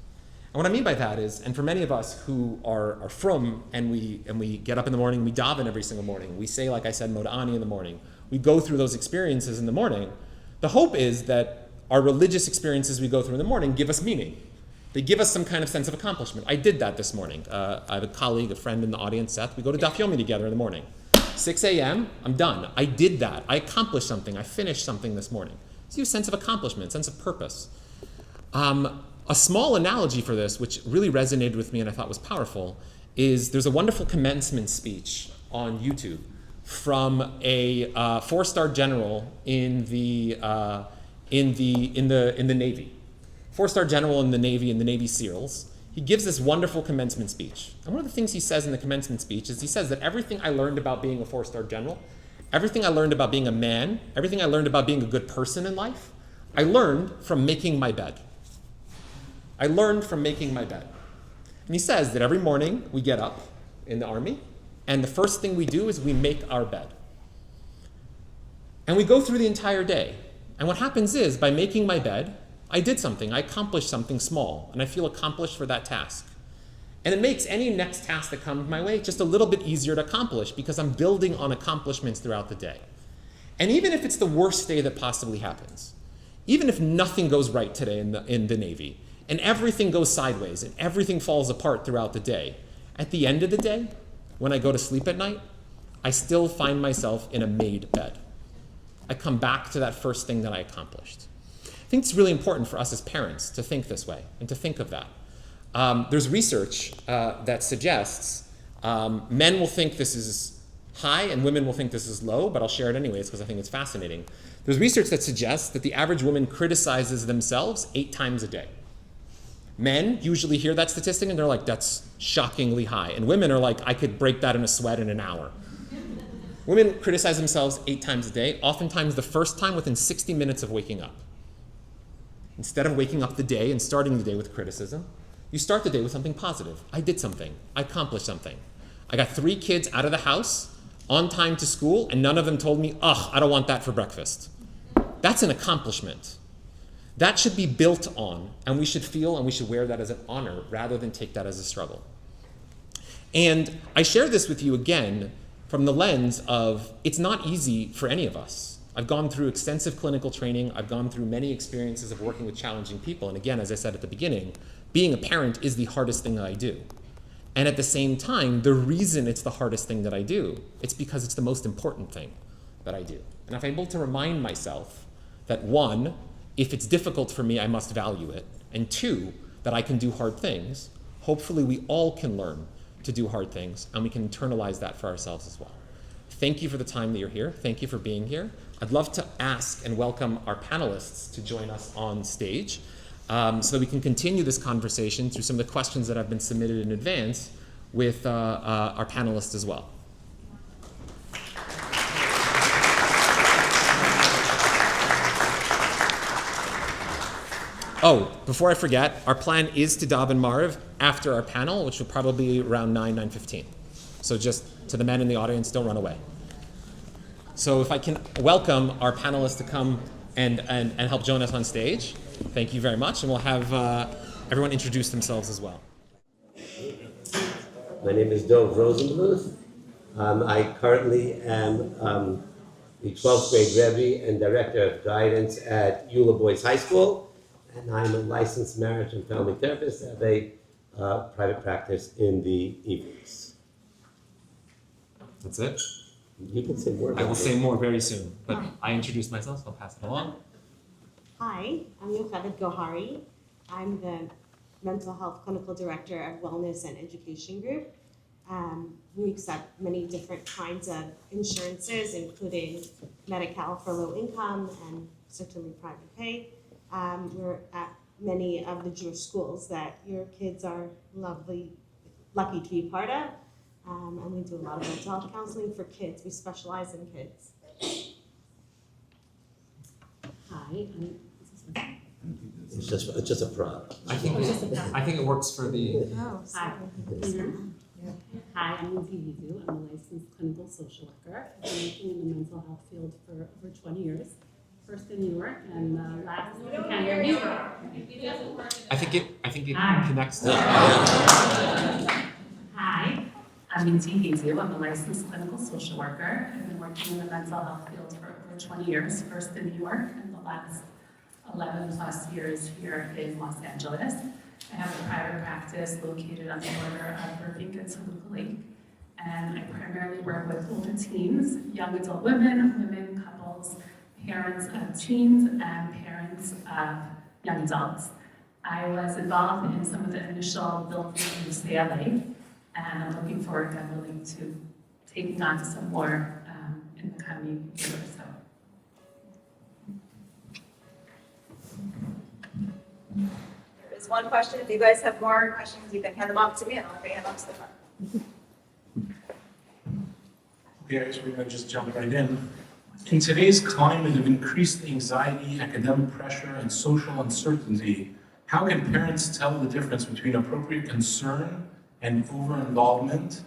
And what I mean by that is, and for many of us who are frum and we get up in the morning, we daven every single morning, we say, like I said, Moda'ani in the morning, we go through those experiences in the morning, the hope is that our religious experiences we go through in the morning give us meaning. They give us some kind of sense of accomplishment. I did that this morning. I have a colleague, a friend in the audience, Seth. We go to Daf Yomi together in the morning. 6 a.m., I'm done. I did that. I accomplished something. I finished something this morning. So you have a sense of accomplishment, sense of purpose. A small analogy for this, which really resonated with me and I thought was powerful, is there's a wonderful commencement speech on YouTube from a 4-star general in the Navy. 4-star general in the Navy SEALs. He gives this wonderful commencement speech. And one of the things he says in the commencement speech is he says that everything I learned about being a 4-star general, everything I learned about being a man, everything I learned about being a good person in life, I learned from making my bed. I learned from making my bed. And he says that every morning we get up in the army, and the first thing we do is we make our bed. And we go through the entire day. And what happens is, by making my bed, I did something. I accomplished something small, and I feel accomplished for that task. And it makes any next task that comes my way just a little bit easier to accomplish because I'm building on accomplishments throughout the day. And even if it's the worst day that possibly happens, even if nothing goes right today in the Navy, and everything goes sideways, and everything falls apart throughout the day, at the end of the day, when I go to sleep at night, I still find myself in a made bed. I come back to that first thing that I accomplished. I think it's really important for us as parents to think this way and to think of that. There's research that suggests men will think this is high and women will think this is low, but I'll share it anyways because I think it's fascinating. There's research that suggests that the average woman criticizes themselves 8 times a day. Men usually hear that statistic and they're like, that's shockingly high. And women are like, I could break that in a sweat in an hour. Women criticize themselves 8 times a day, oftentimes the first time within 60 minutes of waking up. Instead of waking up the day and starting the day with criticism, you start the day with something positive. I did something. I accomplished something. I got 3 kids out of the house, on time to school, and none of them told me, ugh, I don't want that for breakfast. That's an accomplishment. that should be built on, and we should feel and we should wear that as an honor rather than take that as a struggle. And I share this with you again from the lens of it's not easy for any of us. I've gone through extensive clinical training. I've gone through many experiences of working with challenging people. And again, as I said at the beginning, being a parent is the hardest thing that I do. And at the same time, the reason it's the hardest thing that I do, it's because it's the most important thing that I do. And if I'm able to remind myself that one, if it's difficult for me, I must value it. And two, that I can do hard things, hopefully we all can learn to do hard things, and we can internalize that for ourselves as well. Thank you for the time that you're here. Thank you for being here. I'd love to ask and welcome our panelists to join us on stage so that we can continue this conversation through some of the questions that have been submitted in advance with our panelists as well. Oh, before I forget, our plan is to daven Mariv after our panel, which will probably be around 9:15. So just to the men in the audience, don't run away. So if I can welcome our panelists to come and help join us on stage. Thank you very much, and we'll have everyone introduce themselves as well. My name is Dov Rosenbluth. I currently am the 12th grade Rebbe and Director of Guidance at Eula Boys High School, and I'm a licensed marriage and family therapist. I have a private practice in the evenings. That's it. You can say more. I will say more very soon, but I introduced myself, so I'll pass it along. Hi, I'm Yocheved Gohari. I'm the Mental Health Clinical Director of Wellness and Education Group. We accept many different kinds of insurances, including Medi-Cal for low income and certainly private pay. We're at many of the Jewish schools that your kids are lucky to be part of. And we do a lot of mental health counseling for kids. We specialize in kids. Hi, It's just a prop. I think it works for the. Oh, Hi. Hi, I'm Lindsay Vizu. I'm a licensed clinical social worker. I've been working in the mental health field for over 20 years. First in New York and last in Canada. I think it Hi. connects to. Hi, I'm Lindsay Vizu. I'm a licensed clinical social worker. I've been working in the mental health field for over 20 years. First in New York and the last 11 plus years here in Los Angeles. I have a private practice located on the border of Burbank and Toluca Lake, and I primarily work with older teens, young adult women, couples, parents of teens, and parents of young adults. I was involved in some of the initial building of Nosei, and I'm looking forward, God willing, to taking on to some more in the coming year or so. There is one question. If you guys have more questions, you can hand them off to me and I'll bring them up to the front. Okay, I guess we're going to just jump right in. In today's climate of increased anxiety, academic pressure, and social uncertainty, how can parents tell the difference between appropriate concern and over-involvement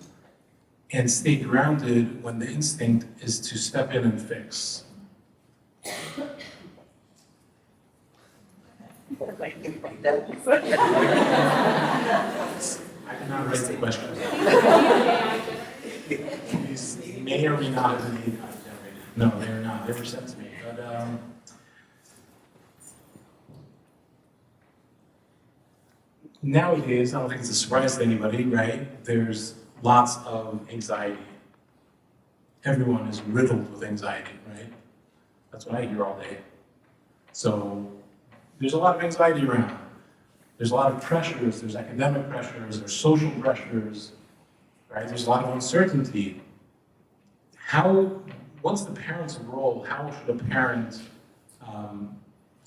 and stay grounded when the instinct is to step in and fix? I did not write the question. These may or may not have been generated. No, they are not. They were sent to me. But nowadays, I don't think it's a surprise to anybody, right? There's lots of anxiety. Everyone is riddled with anxiety, right? That's what I hear all day. So there's a lot of anxiety around. There's a lot of pressures. There's academic pressures. There's social pressures, right? There's a lot of uncertainty. What's the parent's role? How should a parent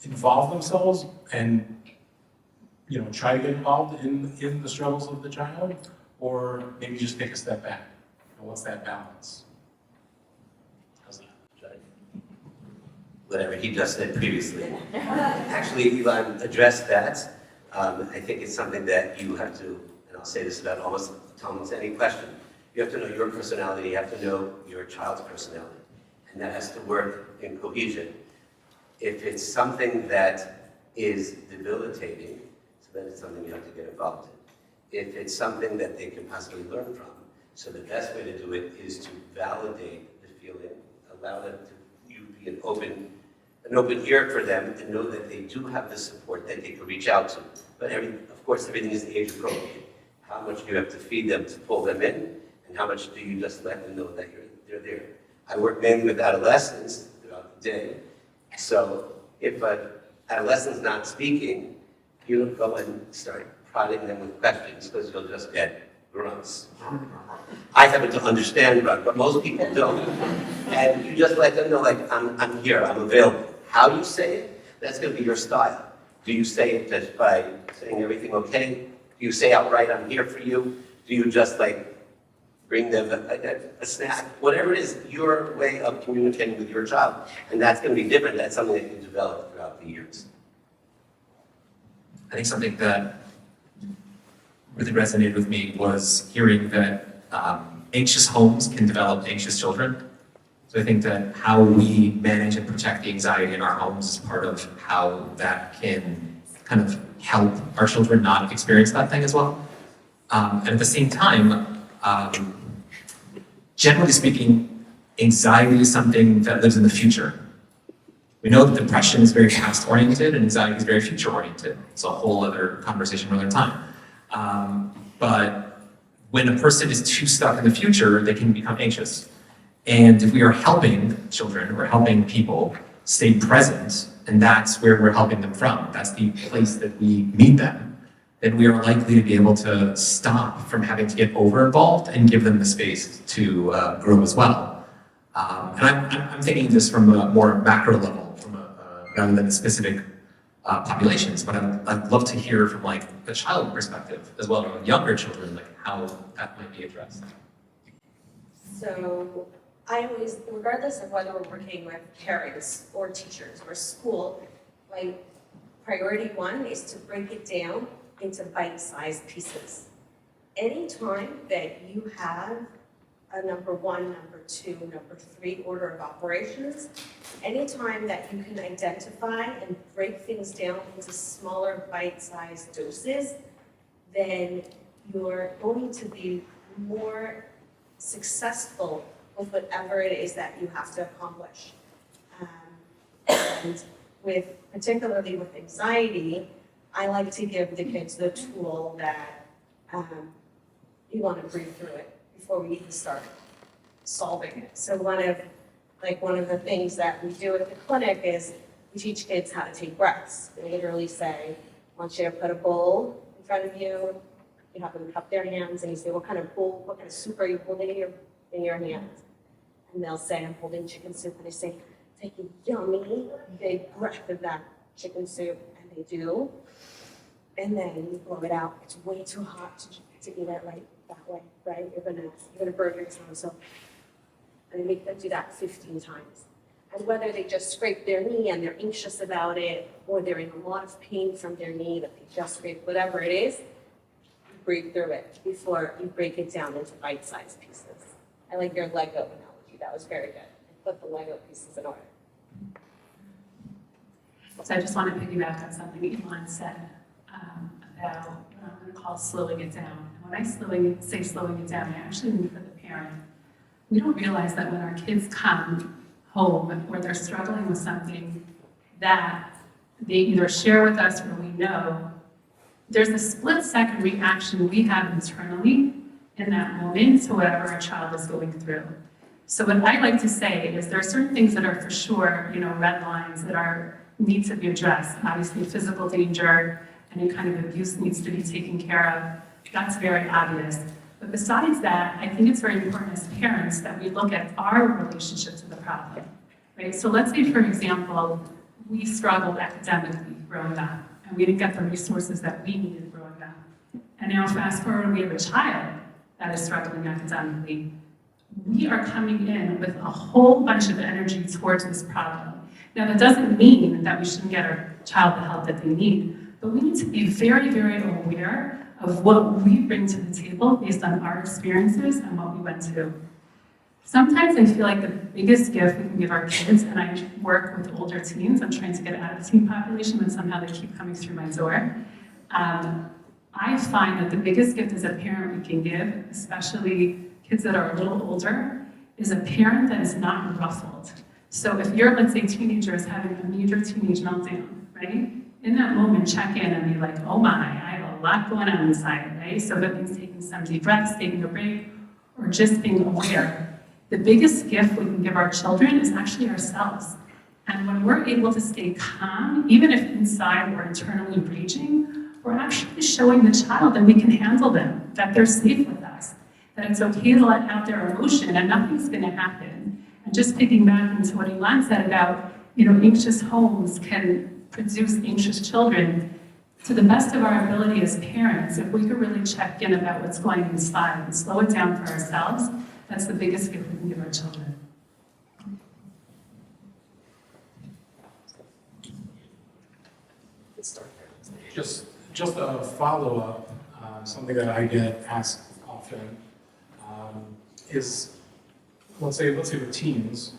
involve themselves and try to get involved in the struggles of the child, or maybe just take a step back? What's that balance? How's that? whatever he just said previously. Actually, Elan addressed that. I think it's something that you have to, and I'll say this about almost any question, you have to know your personality, you have to know your child's personality, and that has to work in cohesion. If it's something that is debilitating, so then it's something you have to get involved in. If it's something that they can possibly learn from, so the best way to do it is to validate the feeling, allow them to you be an open ear for them, and know that they do have the support that they can reach out to. But of course, everything is age appropriate. How much do you have to feed them to pull them in, and how much do you just let them know that they're there? I work mainly with adolescents throughout the day, so if an adolescent's not speaking, you don't go and start prodding them with questions, because you'll just get grunts. I happen to understand grunt, but most people don't. And you just let them know, like, I'm here, I'm available. How you say it, that's going to be your style. Do you say it just by saying everything okay? Do you say outright, I'm here for you? Do you just like bring them a snack? Whatever it is, your way of communicating with your child. And that's going to be different. That's something that you develop throughout the years. I think something that really resonated with me was hearing that anxious homes can develop anxious children. So I think that how we manage and protect the anxiety in our homes is part of how that can kind of help our children not experience that thing as well. And at the same time, generally speaking, anxiety is something that lives in the future. We know that depression is very past-oriented and anxiety is very future-oriented. It's a whole other conversation for another time. But when a person is too stuck in the future, they can become anxious. And if we are helping children or helping people stay present, and that's where we're helping them from, that's the place that we meet them, then we are likely to be able to stop from having to get over-involved and give them the space to grow as well. And I'm thinking this from a more macro level, rather than specific populations, but I'd love to hear from like a child perspective as well, or younger children, like how that might be addressed. So I always, regardless of whether we're working with parents or teachers or school, my priority one is to break it down into bite-sized pieces. Anytime that you have a number one, number two, number three order of operations, anytime that you can identify and break things down into smaller bite-sized doses, then you're going to be more successful with whatever it is that you have to accomplish. And particularly with anxiety, I like to give the kids the tool that you want to breathe through it before we even start solving it. So one of the things that we do at the clinic is we teach kids how to take breaths. We literally say, I want you to put a bowl in front of you, you have them cup their hands, and you say, what kind of bowl, what kind of soup are you holding in your hands? And they'll say, I'm holding chicken soup, and I say, take a yummy big breath of that chicken soup, and they do. And then you blow it out. It's way too hot to eat it right that way, right? You're gonna burn your tongue. So and make them do that 15 times. And whether they just scrape their knee and they're anxious about it, or they're in a lot of pain from their knee that they just scraped, whatever it is, you breathe through it before you break it down into bite-sized pieces. I like your Lego analogy. That was very good. I put the Lego pieces in order. So I just want to piggyback on something Elan said about what I'm going to call slowing it down. And when I say slowing it down, I actually mean for the parent. We don't realize that when our kids come home where they're struggling with something that they either share with us or we know, there's a split-second reaction we have internally in that moment to whatever our child is going through. So what I like to say is there are certain things that are for sure, red lines that need to be addressed. Obviously, physical danger, any kind of abuse needs to be taken care of. That's very obvious. But besides that, I think it's very important as parents that we look at our relationship to the problem, right? So let's say, for example, we struggled academically growing up, and we didn't get the resources that we needed growing up. And now fast forward, we have a child that is struggling academically. We are coming in with a whole bunch of energy towards this problem. Now, that doesn't mean that we shouldn't get our child the help that they need, but we need to be very, very aware of what we bring to the table based on our experiences and what we went through. Sometimes I feel like the biggest gift we can give our kids, and I work with older teens, I'm trying to get out of the teen population, but somehow they keep coming through my door. I find that the biggest gift as a parent we can give, especially kids that are a little older, is a parent that is not ruffled. So if you're, let's say, teenager is having a major teenage meltdown, right? In that moment, check in and be like, oh my, I have a lot going on inside, right? So that means taking some deep breaths, taking a break, or just being aware. The biggest gift we can give our children is actually ourselves. And when we're able to stay calm, even if inside we're internally raging, we're actually showing the child that we can handle them, that they're safe with us, that it's okay to let out their emotion and nothing's gonna happen. And just picking back into what Elan said about, anxious homes can produce anxious children. To the best of our ability as parents, if we could really check in about what's going inside and slow it down for ourselves, that's the biggest gift we can give our children. Just a follow-up, something that I get asked often is, let's say with teens,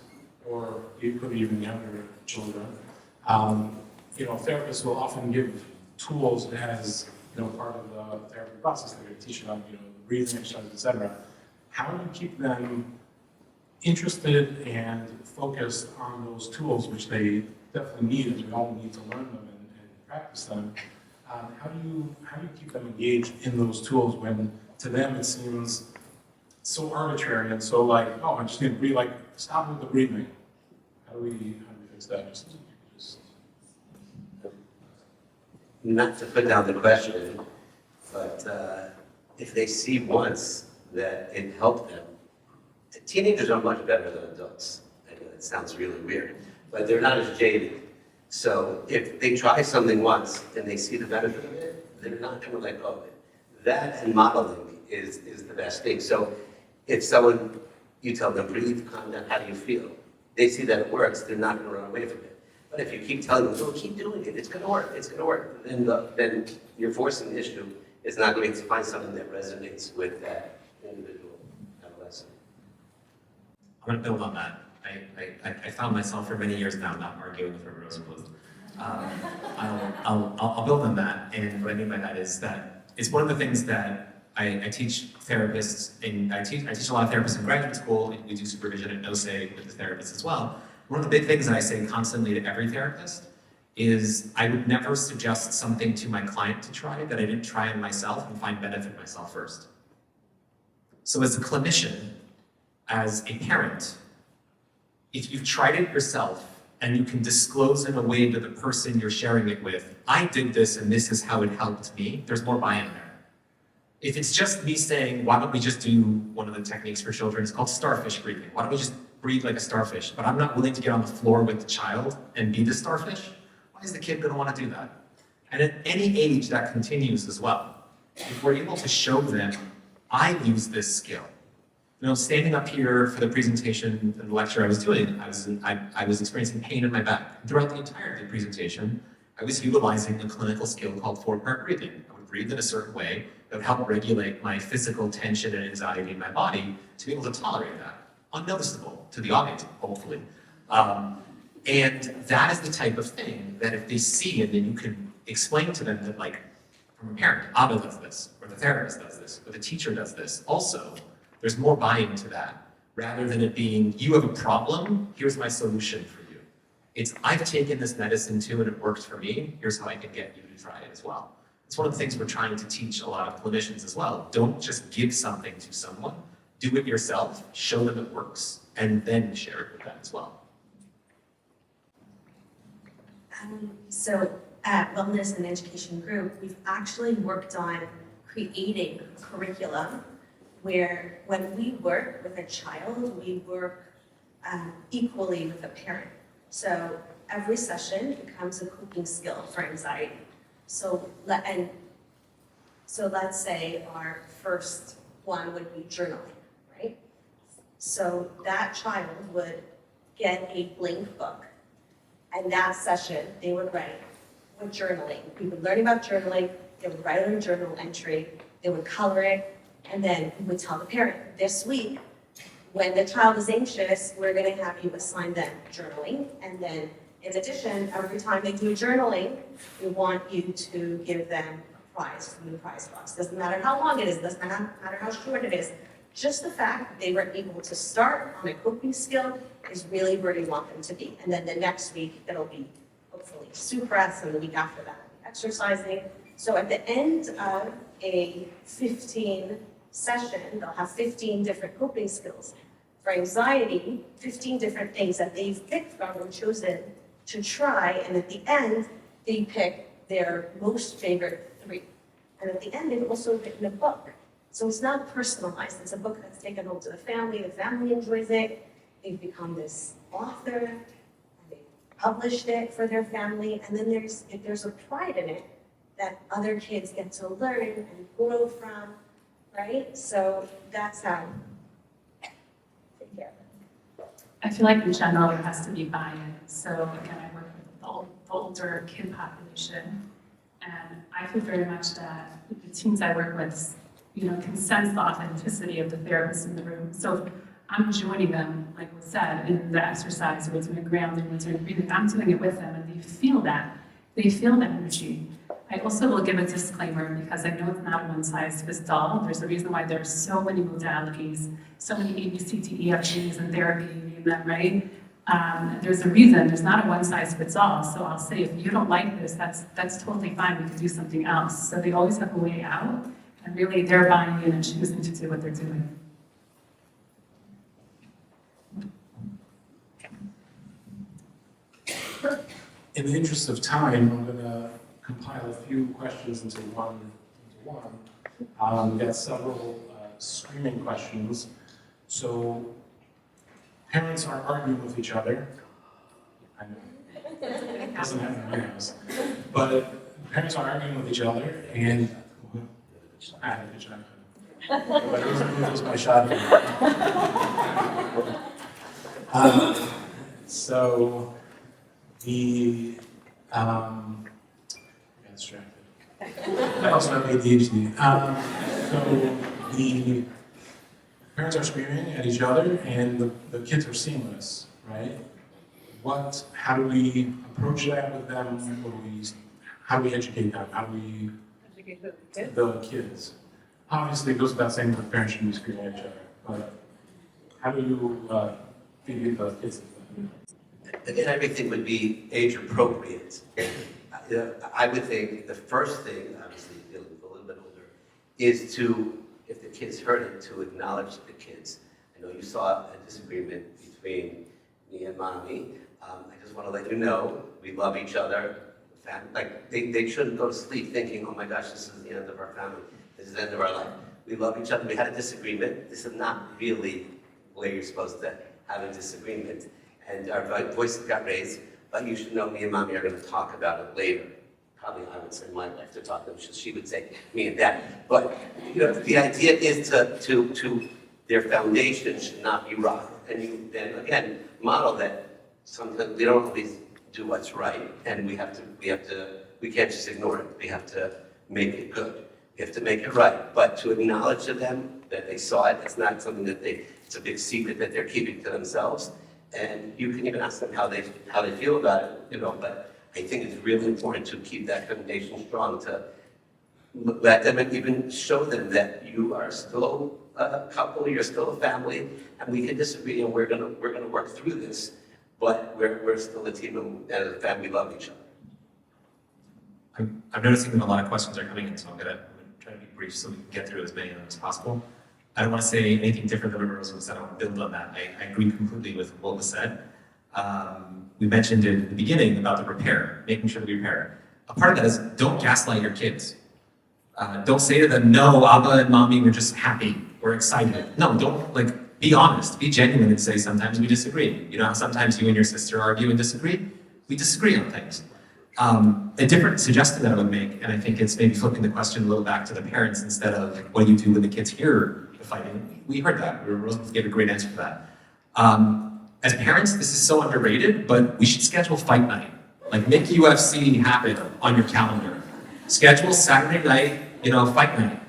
or you could even younger children, therapists will often give tools as part of the therapy process. They're going to teach them, breathing exercises, etc. How do you keep them interested and focused on those tools, which they definitely need, and we all need to learn them and practice them? How do you keep them engaged in those tools when to them it seems so arbitrary and so like, oh, I'm just going to breathe, like stop with the breathing. How do we fix that? Just Not to put down the question, but if they see once that it helped them, teenagers are much better than adults. I know it sounds really weird, but they're not as jaded. So if they try something once and they see the benefit of it, they're not going to let go of it. That and modeling is the best thing. So if someone, you tell them, breathe, calm down, how do you feel? They see that it works, they're not going to run away from it. But if you keep telling them, no, keep doing it, it's going to work, it's going to work, then you're forcing the issue. It's not going to find something that resonates with that individual adolescent. I'm going to build on that. I found myself for many years now not arguing with Reverend Rosenbluth. I'll build on that, and what I mean by that is that it's one of the things that I teach therapists, and I teach a lot of therapists in graduate school, and we do supervision at Nosei with the therapists as well. One of the big things that I say constantly to every therapist is I would never suggest something to my client to try that I didn't try on myself and find benefit myself first. So as a clinician, as a parent, if you've tried it yourself and you can disclose in a way to the person you're sharing it with, I did this and this is how it helped me, there's more buy-in there. If it's just me saying, why don't we just do one of the techniques for children, it's called starfish breathing. Why don't we just breathe like a starfish? But I'm not willing to get on the floor with the child and be the starfish. Why is the kid gonna wanna do that? And at any age that continues as well. If we're able to show them, I use this skill. Standing up here for the presentation and the lecture I was doing, I was experiencing pain in my back. And throughout the entirety of the presentation, I was utilizing a clinical skill called 4-part breathing. I would breathe in a certain way that would help regulate my physical tension and anxiety in my body to be able to tolerate that. Unnoticeable to the audience, hopefully. And that is the type of thing that if they see and then you can explain to them that, like, from a parent, Abba does this, or the therapist does this, or the teacher does this. Also, there's more buy-in to that, rather than it being, you have a problem, here's my solution for you. It's, I've taken this medicine too and it works for me, here's how I can get you to try it as well. It's one of the things we're trying to teach a lot of clinicians as well. Don't just give something to someone, do it yourself, show them it works, and then share it with them as well. So at Wellness and Education Group, we've actually worked on creating a curriculum where when we work with a child, we work equally with a parent. So every session becomes a coping skill for anxiety. So let's say our first one would be journaling, right? So that child would get a blank book, and that session they would write with journaling. We would learn about journaling, they would write on a journal entry, they would color it, and then we would tell the parent, this week, when the child is anxious, we're going to have you assign them journaling. And then in addition, every time they do journaling, we want you to give them a prize from the prize box. Doesn't matter how long it is, doesn't matter how short it is. Just the fact that they were able to start on a coping skill is really where we want them to be. And then the next week, it'll be hopefully soup press, and the week after that, exercising. So at the end of a 15 session, they'll have 15 different coping skills. For anxiety, 15 different things that they've picked from or chosen to try, and at the end, they pick their most favorite 3. And at the end, they've also written a book. So it's not personalized. It's a book that's taken home to the family enjoys it. They've become this author, and they've published it for their family, and then there's a pride in it that other kids get to learn and grow from, right? So that's how I take care of it. I feel like in general there has to be buy-in. So again, I work with the older kid population, and I feel very much that the teens I work with, can sense the authenticity of the therapist in the room. So I'm joining them, like was said, in the exercise, or doing grounding, or doing breathing. I'm doing it with them, and they feel that. They feel that energy. I also will give a disclaimer because I know it's not a one-size-fits-all. There's a reason why there's so many modalities, so many A, B, C, D, E, F, Gs in therapy, you name them, right? There's a reason. There's not a one-size-fits-all. So I'll say, if you don't like this, that's totally fine. We can do something else. So they always have a way out, and really they're buying in and choosing to do what they're doing. In the interest of time, I'm going to compile a few questions into one. We've got several screening questions. So, parents are arguing with each other. I know. It doesn't happen in my house. But parents are arguing with each other, and I had a good shot. But it was my shot. So, I got distracted. I also have ADHD. So the parents are screaming at each other, and the kids are seeing this, right? How do we approach that with them? How do we educate them? How do we educate the kids? Obviously, it goes without saying that parents shouldn't be screaming at each other, but how do you feed the kids? Again, everything would be age appropriate. I would think the first thing, obviously dealing with a little bit older, is to, if the kids heard it, to acknowledge the kids. I know you saw a disagreement between me and mommy. I just want to let you know we love each other. Like they shouldn't go to sleep thinking, oh my gosh, this is the end of our family. This is the end of our life. We love each other. We had a disagreement. This is not really where you're supposed to have a disagreement. And our voices got raised, but you should know me and mommy are going to talk about it later. Probably I would spend my life to talk to them. She would say me and dad. But the idea is to their foundation should not be rocked. And you then again model that sometimes we don't always do what's right, and we can't just ignore it. We have to make it good. We have to make it right. But to acknowledge to them that they saw it, it's not something that it's a big secret that they're keeping to themselves. And you can even ask them how they feel about it, but I think it's really important to keep that foundation strong, to let them and even show them that you are still a couple, you're still a family, and we can disagree, and we're gonna work through this, but we're still a team, and as a family love each other. I'm noticing that a lot of questions are coming in, so I'm gonna try to be brief so we can get through as many of them as possible. I don't want to say anything different than what Rosa said. I want to build on that. I agree completely with what was said. We mentioned in the beginning about the repair, making sure that we repair. A part of that is don't gaslight your kids. Don't say to them, no, Abba and Mommy, we're just happy, we're excited. No, don't, be honest, be genuine and say sometimes we disagree. You know how sometimes you and your sister argue and disagree? We disagree on things. A different suggestion that I would make, and I think it's maybe flipping the question a little back to the parents instead of what do you do when the kids hear the fighting. We heard that. Rosa gave a great answer for that. As parents, this is so underrated, but we should schedule fight night. Like make UFC happen on your calendar. Schedule Saturday night, fight night.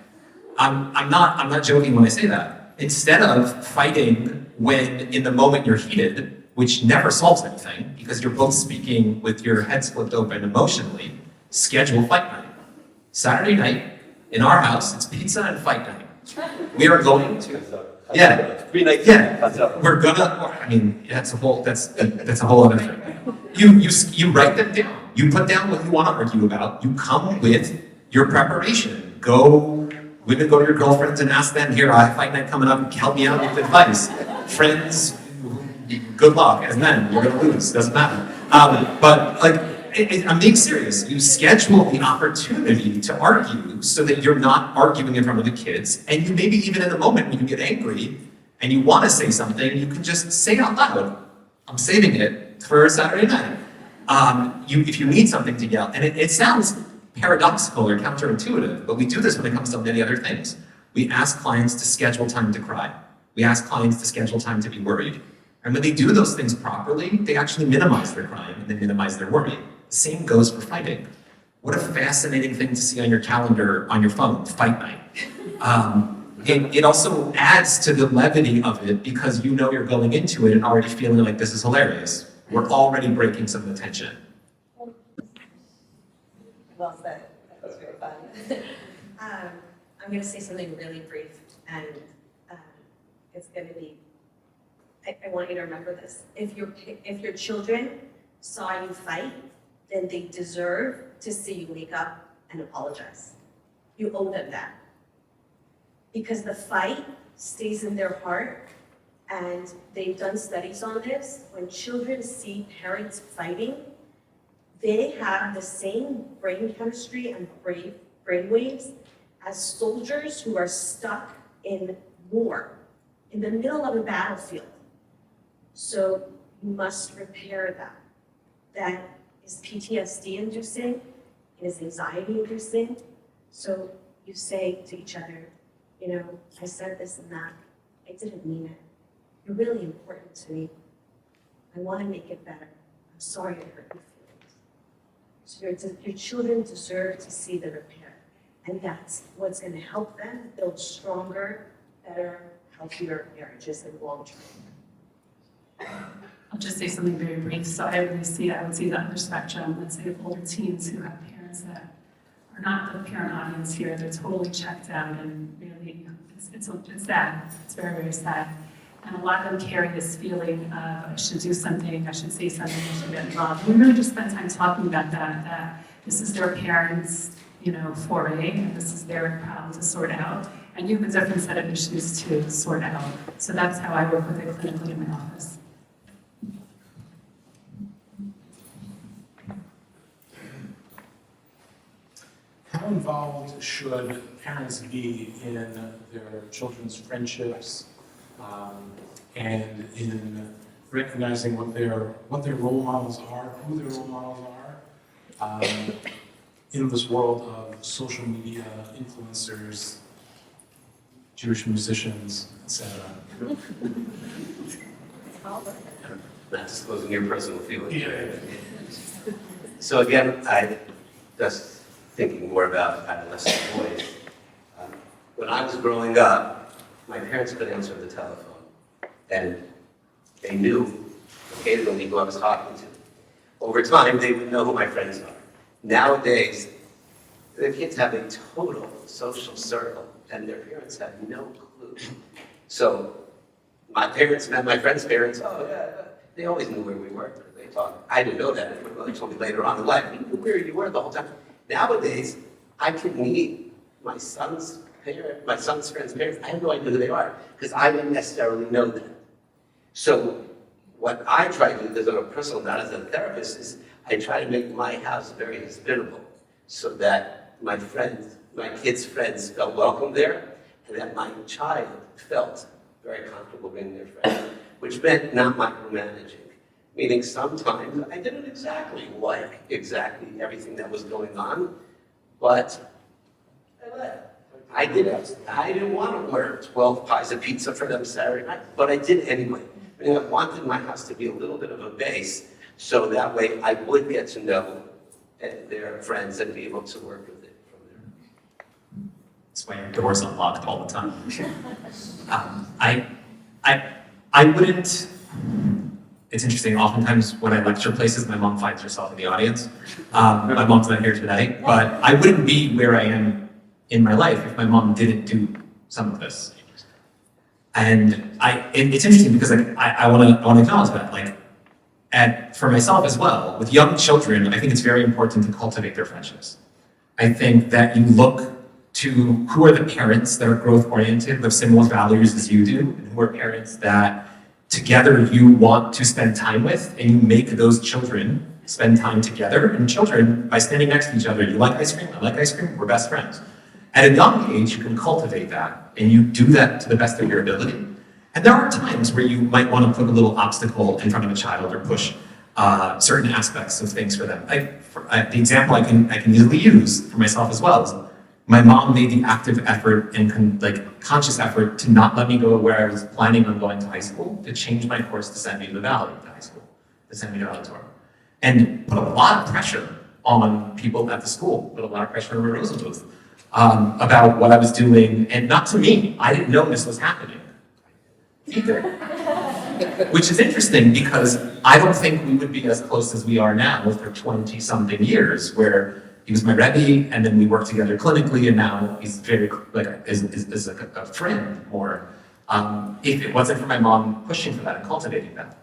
I'm not joking when I say that. instead of fighting when in the moment you're heated, which never solves anything because you're both speaking with your heads flipped open emotionally, schedule fight night. Saturday night, in our house, it's pizza and fight night. We are going to, we're gonna, I mean, that's a whole other thing. You write them down. You put down what you want to argue about. You come with your preparation. Women go to your girlfriends and ask them, here, I have fight night coming up, help me out with advice. Friends, good luck. As men, we're gonna lose, doesn't matter. But like, I'm being serious. You schedule the opportunity to argue so that you're not arguing in front of the kids, and you maybe even in the moment when you get angry and you want to say something, you can just say it out loud. I'm saving it for Saturday night. If you need something to yell, and it sounds paradoxical or counterintuitive, but we do this when it comes to many other things. We ask clients to schedule time to cry. We ask clients to schedule time to be worried. And when they do those things properly, they actually minimize their crying and they minimize their worry. The same goes for fighting. What a fascinating thing to see on your calendar, on your phone, fight night. It also adds to the levity of it because you know you're going into it and already feeling like this is hilarious. We're already breaking some of the tension. Well said. That was very fun. I'm going to say something really brief, and it's going to be. I want you to remember this. If your children saw you fight, then they deserve to see you wake up and apologize. You owe them that. Because the fight stays in their heart, and they've done studies on this. When children see parents fighting, they have the same brain chemistry and brain waves as soldiers who are stuck in war, in the middle of a battlefield. So you must repair that. That is PTSD inducing, it is anxiety inducing. So you say to each other, you know, I said this and that, I didn't mean it. You're really important to me. I want to make it better. I'm sorry I hurt your feelings. So your children deserve to see the repair. And that's what's going to help them build stronger, better, healthier marriages in the long term. I'll just say something very brief. So I would see the other spectrum, let's say of older teens who have parents that are not the parent audience here. They're totally checked out and really, it's sad. It's very, very sad. And a lot of them carry this feeling of, I should do something, I should say something, I should get involved. We really just spend time talking about that this is their parents' foray, and this is their problem to sort out. And you have a different set of issues to sort out. So that's how I work with it clinically in my office. How involved should parents be in their children's friendships and in recognizing what their role models are, who their role models are, in this world of social media influencers, Jewish musicians, etc.? Not disclosing your personal feelings. Yeah. So again, I just thinking more about adolescent boys. When I was growing up, my parents could answer the telephone, and they knew occasionally who I was talking to. Over time, they would know who my friends are. Nowadays, the kids have a total social circle, and their parents have no clue. So my parents met my friends' parents. Oh, yeah, they always knew where we were. They talked. I didn't know that. They told me later on in life. We knew where you were the whole time. Nowadays, I can meet my son's friend's parents. I have no idea who they are because I didn't necessarily know them. So what I try to do, as a personal, not as a therapist, is I try to make my house very hospitable so that my kids' friends felt welcome there, and that my child felt very comfortable being their friend, which meant not micromanaging. Meaning sometimes I didn't exactly like everything that was going on, but I didn't want to order 12 pies of pizza for them Saturday night, but I did anyway. I mean, I wanted my house to be a little bit of a base, so that way I would get to know their friends and be able to work with it from there. It's That's why your door's unlocked all the time. I wouldn't. It's interesting. Oftentimes, when I lecture places, my mom finds herself in the audience. My mom's not here today, but I wouldn't be where I am in my life if my mom didn't do some of this. And it's interesting because I want to acknowledge that. And for myself as well, with young children, I think it's very important to cultivate their friendships. I think that you look to who are the parents that are growth oriented, with similar values as you do, and who are parents that together you want to spend time with, and you make those children spend time together. And children, by standing next to each other, you like ice cream, I like ice cream, we're best friends. At a young age, you can cultivate that, and you do that to the best of your ability. And there are times where you might want to put a little obstacle in front of a child or push certain aspects of things for them. The example I can easily use for myself as well is my mom made the active effort and conscious effort to not let me go where I was planning on going to high school, to change my course to send me to the Valley to high school, to send me to Elan Javanfard. And put a lot of pressure on people at the school, put a lot of pressure on Rosenbluth about what I was doing, and not to me. I didn't know this was happening either. Which is interesting because I don't think we would be as close as we are now for 20-something years, where he was my Rebbe, and then we worked together clinically, and now he's very, is a friend more. If it wasn't for my mom pushing for that and cultivating that.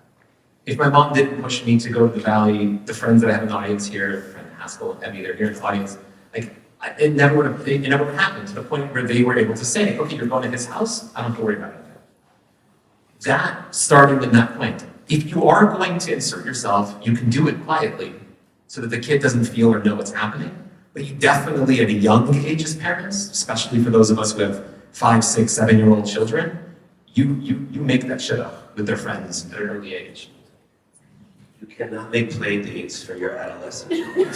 If my mom didn't push me to go to the Valley, the friends that I have in the audience here, friend Haskell and Emmy, they're here in the audience, it never would have happened to the point where they were able to say, okay, you're going to his house, I don't have to worry about it. That started in that point. If you are going to insert yourself, you can do it quietly so that the kid doesn't feel or know what's happening. But you definitely, at a young age as parents, especially for those of us who have 5, 6, 7-year-old children, you make that shit up with their friends at an early age. You cannot make play dates for your adolescent children.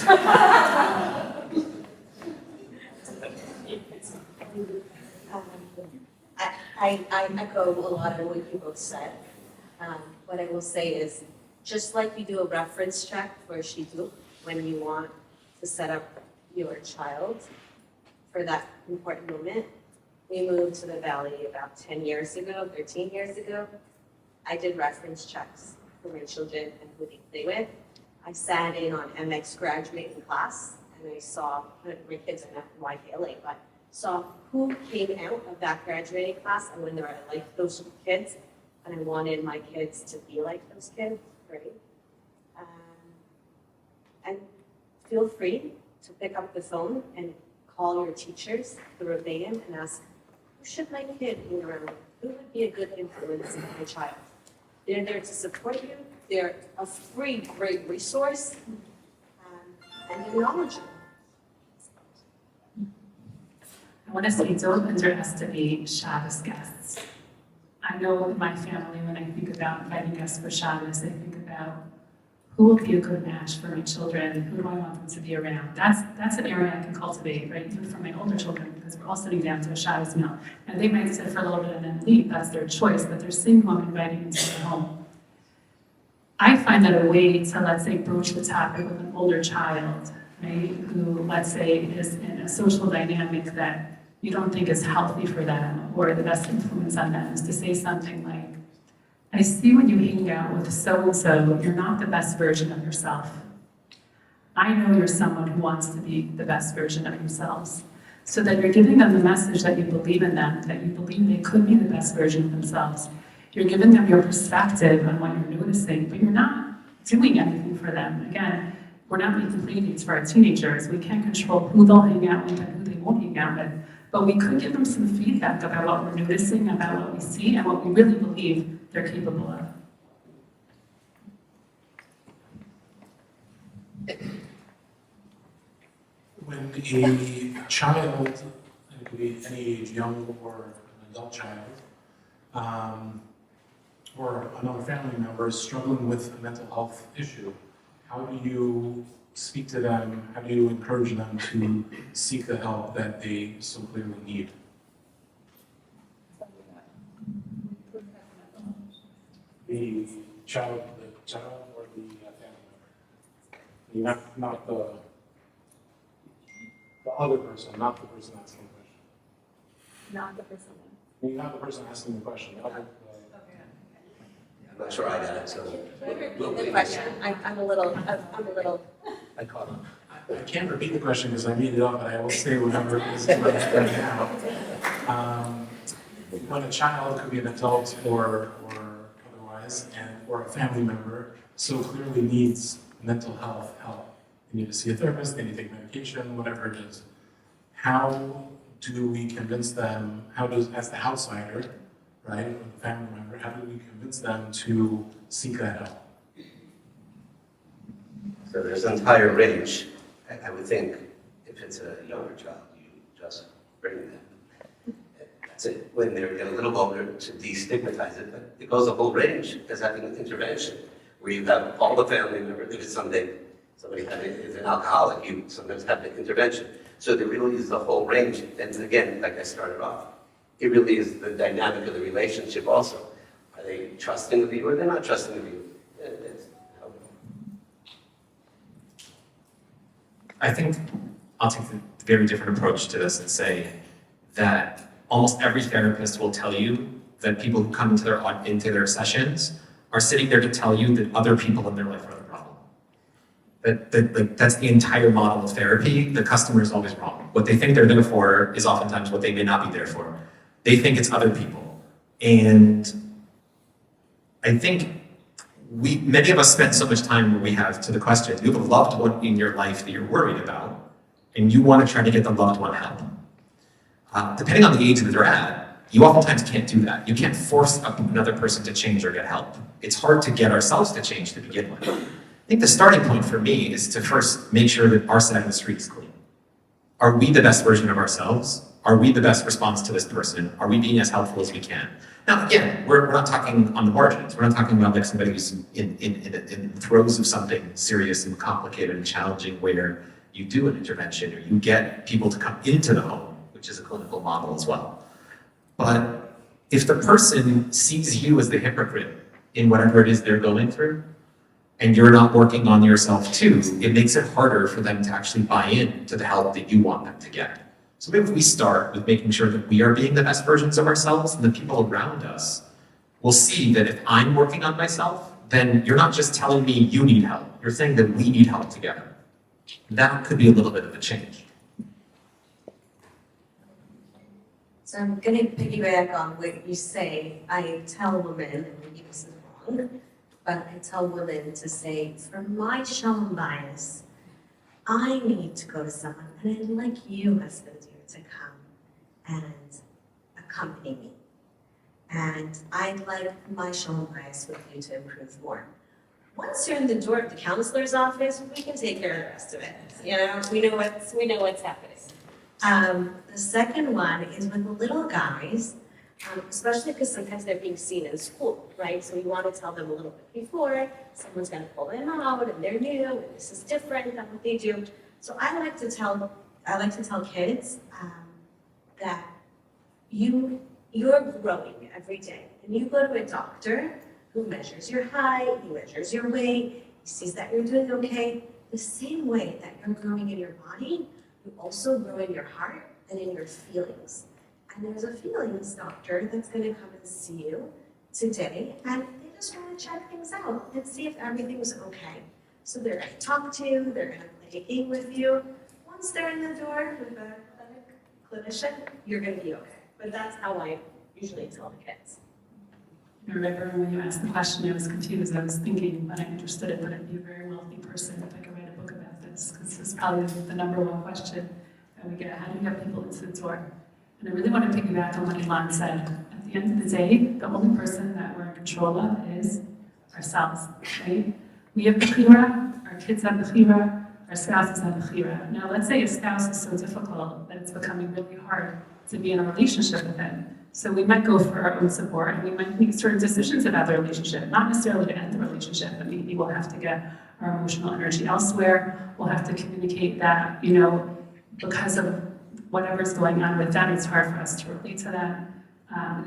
I echo a lot of what you both said. What I will say is, just like you do a reference check for Shidduch when you want to set up your child for that important moment, we moved to the Valley about 10 years ago, 13 years ago. I did reference checks for my children and who they play with. I sat in on MX graduating class, and I saw, my kids are not in YKLA, but saw who came out of that graduating class and when I liked those kids, and I wanted my kids to be like those kids, right? And feel free to pick up the phone and call your teachers, the Rebbeim, and ask, who should my kid be around? Who would be a good influence on my child? They're there to support you. They're a free, great resource, and they're knowledgeable. I want to say, don't underestimate Shabbos guests. I know in my family, when I think about inviting guests for Shabbos, I think about who will be a good match for my children, who do I want them to be around. That's an area I can cultivate, right? Even for my older children, because we're all sitting down to a Shabbos meal. And they might sit for a little bit and then leave, that's their choice, but they're seeing who I'm inviting into their home. I find that a way to, let's say, broach the topic with an older child, right, who, let's say, is in a social dynamic that you don't think is healthy for them, or the best influence on them, is to say something like, I see when you hang out with so-and-so, you're not the best version of yourself. I know you're someone who wants to be the best version of themselves. So that you're giving them the message that you believe in them, that you believe they could be the best version of themselves. You're giving them your perspective on what you're noticing, but you're not doing anything for them. Again, we're not making play dates for our teenagers. We can't control who they'll hang out with and who they won't hang out with. But we could give them some feedback about what we're noticing, about what we see, and what we really believe they're capable of. When a child, it could be any age, young or an adult child, or another family member is struggling with a mental health issue, how do you speak to them? How do you encourage them to seek the help that they so clearly need? The child or the family member. Not the other person, not the person asking the question. not the person. You're not the person asking the question. I'm not sure I got it, so. The question, I'm a little, I caught on. I can't repeat the question because I made it up, but I will say whatever it is right now. When a child, could be an adult or otherwise, or a family member, so clearly needs mental health help. They need to see a therapist, they need to take medication, whatever it is. How do we convince them, as the outsider, right, or the family member, how do we convince them to seek that help? So there's an entire range. I would think if it's a younger child, you just bring them. That's it. When they get a little older, to destigmatize it, but it goes a whole range as having an intervention, where you have all the family members. If it's somebody is an alcoholic, you sometimes have an intervention. So there really is the whole range. And again, like I started off, it really is the dynamic of the relationship also. Are they trusting of you or they're not trusting of you? I think I'll take the very different approach to this and say that almost every therapist will tell you that people who come into their sessions are sitting there to tell you that other people in their life are the problem. That's the entire model of therapy. The customer is always wrong. What they think they're there for is oftentimes what they may not be there for. They think it's other people. And I think many of us spend so much time where we have to the question, you have a loved one in your life that you're worried about, and you want to try to get the loved one help. Depending on the age that they're at, you oftentimes can't do that. You can't force another person to change or get help. It's hard to get ourselves to change to begin with. I think the starting point for me is to first make sure that our side of the street is clean. Are we the best version of ourselves? Are we the best response to this person? Are we being as helpful as we can? Now, again, we're not talking on the margins. We're not talking about like somebody who's in the throes of something serious and complicated and challenging where you do an intervention or you get people to come into the home, which is a clinical model as well. But if the person sees you as the hypocrite in whatever it is they're going through, and you're not working on yourself too, it makes it harder for them to actually buy in to the help that you want them to get. So maybe if we start with making sure that we are being the best versions of ourselves, and the people around us will see that if I'm working on myself, then you're not just telling me you need help, you're saying that we need help together. That could be a little bit of a change. so I'm gonna piggyback on what you say. I tell women, and maybe this is wrong, but I tell women to say, for my shalom bias, I need to go to someone, and I'd like you, husband, to come and accompany me. And I'd like my shalom bias with you to improve more. Once you're in the door of the counselor's office, we can take care of the rest of it. You know, we know what's happening. The second one is with the little guys, especially because sometimes they're being seen in school, right? So we want to tell them a little bit before, someone's going to pull them out, and they're new, and this is different than what they do. So I like to tell kids that you're growing every day, and you go to a doctor who measures your height, he measures your weight, he sees that you're doing okay. The same way that you're growing in your body, you also grow in your heart and in your feelings. And there's a feelings doctor that's going to come and see you today, and they just want to check things out and see if everything's okay. So they're going to talk to you, they're going to play a game with you. Once they're in the door with a clinician, you're going to be okay. But that's how I usually tell the kids. I remember when you asked the question, I was confused. I was thinking when I understood it that I'd be a very wealthy person if I could write a book about this, because this is probably the number one question that we get. How do you get people into the door? And I really want to piggyback on what Elan said. At the end of the day, the only person that we're in control of is ourselves, right? We have bechira, our kids have bechira, our spouses have bechira. Now, let's say a spouse is so difficult that it's becoming really hard to be in a relationship with him. So we might go for our own support, and we might make certain decisions about the relationship, not necessarily to end the relationship, but maybe we'll have to get our emotional energy elsewhere. We'll have to communicate that, because of whatever's going on with them, it's hard for us to relate to them.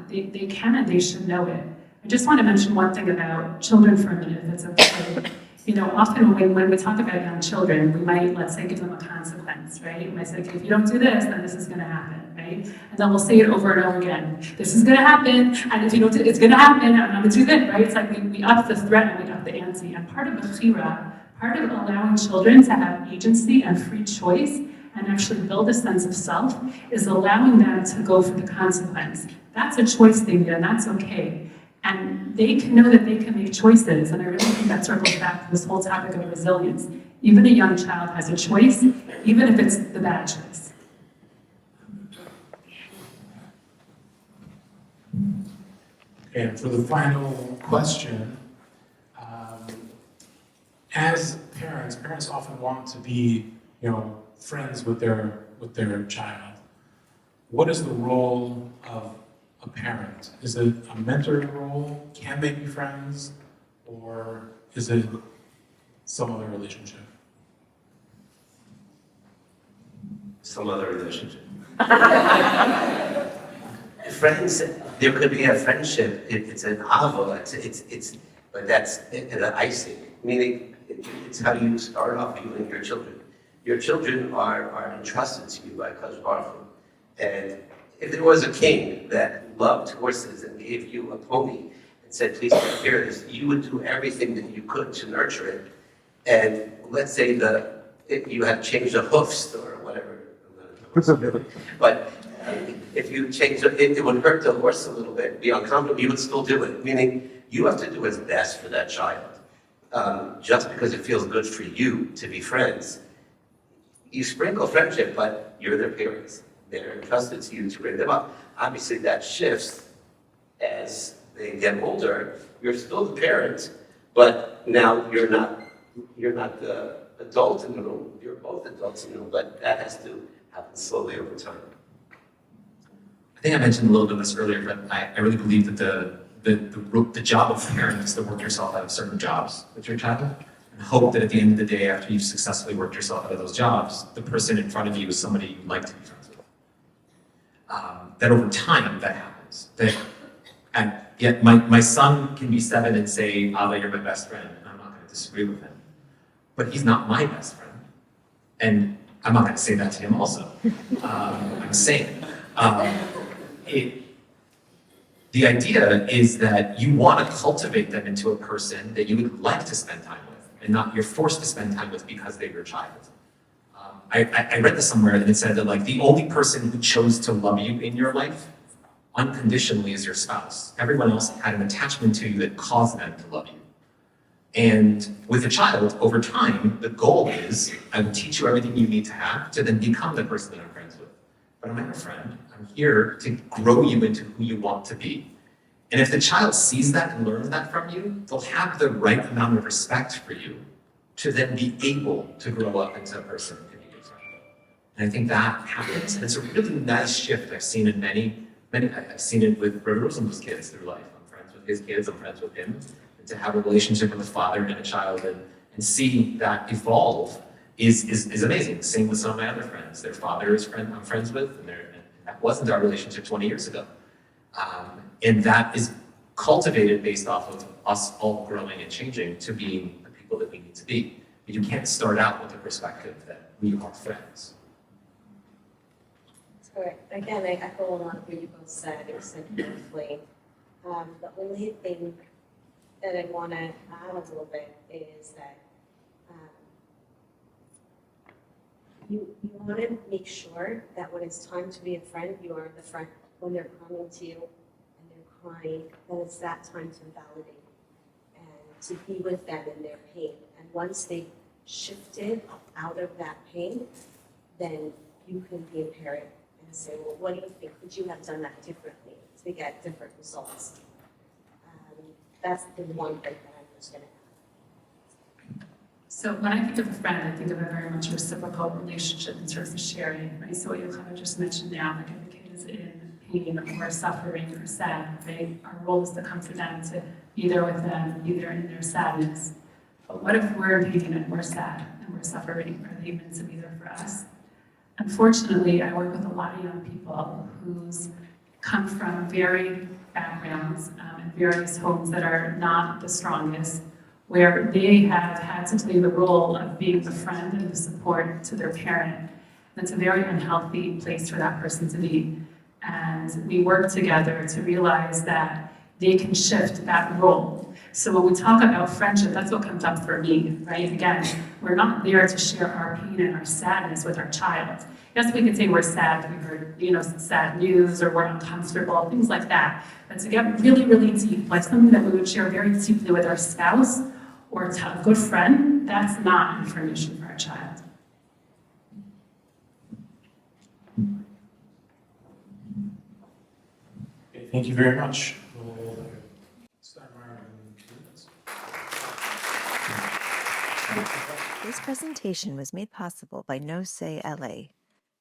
They can and they should know it. I just want to mention one thing about children for a minute, if it's okay. Often when we talk about young children, we might, let's say, give them a consequence, right? We might say, okay, if you don't do this, then this is going to happen, right? right? And then we'll say it over and over again. This is gonna happen, and if you don't, it's gonna happen, and I'm gonna do this, right? It's like we up the threat and we up the ante. And part of Bechira, part of allowing children to have agency and free choice and actually build a sense of self is allowing them to go for the consequence. That's a choice thing, and that's okay. And they can know that they can make choices, and I really think that circles back to this whole topic of resilience. Even a young child has a choice, even if it's the bad choice. And for the final question, as parents often want to be, friends with their child. What is the role of a parent? Is it a mentoring role? Can they be friends? Or is it some other relationship? Some other relationship. Friends, there could be a friendship. It's an avo. But that's the icing. Meaning, it's how you start off, you and your children. Your children are entrusted to you by Kadosh Baruch Hu. And if there was a king that loved horses and gave you a pony and said, please take care of this, you would do everything that you could to nurture it. And let's say you had changed the hoofs or whatever. But if you change it would hurt the horse a little bit, be uncomfortable, you would still do it. Meaning, you have to do what's best for that child. Just because it feels good for you to be friends. You sprinkle friendship, but you're their parents. They're entrusted to you to bring them up. Obviously, that shifts as they get older. You're still the parent, but now you're not the adult in the room. You're both adults in the room, but that has to happen slowly over time. I think I mentioned a little bit of this earlier, but I really believe that the job of parent is to work yourself out of certain jobs with your child, and hope that at the end of the day, after you've successfully worked yourself out of those jobs, the person in front of you is somebody you'd like to be friends with. That over time, that happens. And yet my son can be 7 and say, Abba, you're my best friend, and I'm not going to disagree with him. But he's not my best friend. And I'm not going to say that to him also. I'm saying. The idea is that you want to cultivate them into a person that you would like to spend time with, and not you're forced to spend time with because they're your child. I read this somewhere, and it said that the only person who chose to love you in your life unconditionally is your spouse. Everyone else had an attachment to you that caused them to love you. And with a child, over time, the goal is, I will teach you everything you need to have to then become the person that I'm friends with. But I'm not your friend. I'm here to grow you into who you want to be. And if the child sees that and learns that from you, they'll have the right amount of respect for you to then be able to grow up into a person who can be your friend. And I think that happens, and it's a really nice shift I've seen in many, I've seen it with Rabbi Rosenbluth's kids through life. I'm friends with his kids, I'm friends with him. And to have a relationship with a father and a child and see that evolve is amazing. Same with some of my other friends. Their father is I'm friends with, and that wasn't our relationship 20 years ago. And that is cultivated based off of us all growing and changing to being the people that we need to be. But you can't start out with the perspective that we are friends. So again, I echo a lot of what you both said. It was said beautifully. The only thing that I want to add a little bit is that you want to make sure that when it's time to be a friend, you are the friend. When they're coming to you and they're crying, then it's that time to validate and to be with them in their pain. And once they've shifted out of that pain, then you can be a parent and say, well, what do you think? Could you have done that differently to get different results? That's the one thing that I'm just going to add. So when I think of a friend, I think of a very much reciprocal relationship in terms of sharing, right? So what you kind of just mentioned now, like if the kid is in pain or suffering or sad, right? Our role is to comfort them, to be there with them, be there in their sadness. But what if we're in pain and we're sad and we're suffering? Are they meant to be there for us? Unfortunately, I work with a lot of young people who's come from varied backgrounds and various homes that are not the strongest, where they have had to play the role of being the friend and the support to their parent. It's a very unhealthy place for that person to be. And we work together to realize that they can shift that role. So when we talk about friendship, that's what comes up for me, right? Again, we're not there to share our pain and our sadness with our child. Yes, we can say we're sad, we heard, some sad news, or we're uncomfortable, things like that. But to get really, really deep, like something that we would share very deeply with our spouse or a good friend, that's not information for our child. Okay, thank you very much. We'll start our minutes. This presentation was made possible by Nosei LA,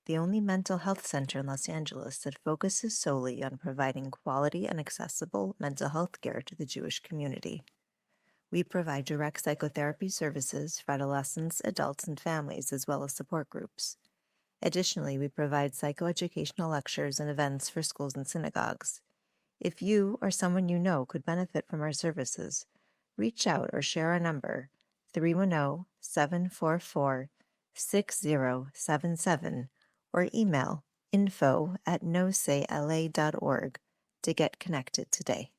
the only mental health center in Los Angeles that focuses solely on providing quality and accessible mental health care to the Jewish community. We provide direct psychotherapy services for adolescents, adults, and families, as well as support groups. Additionally, we provide psychoeducational lectures and events for schools and synagogues. If you or someone you know could benefit from our services, reach out or share our number, 310-744-6077, or email info@noseiLA.org to get connected today.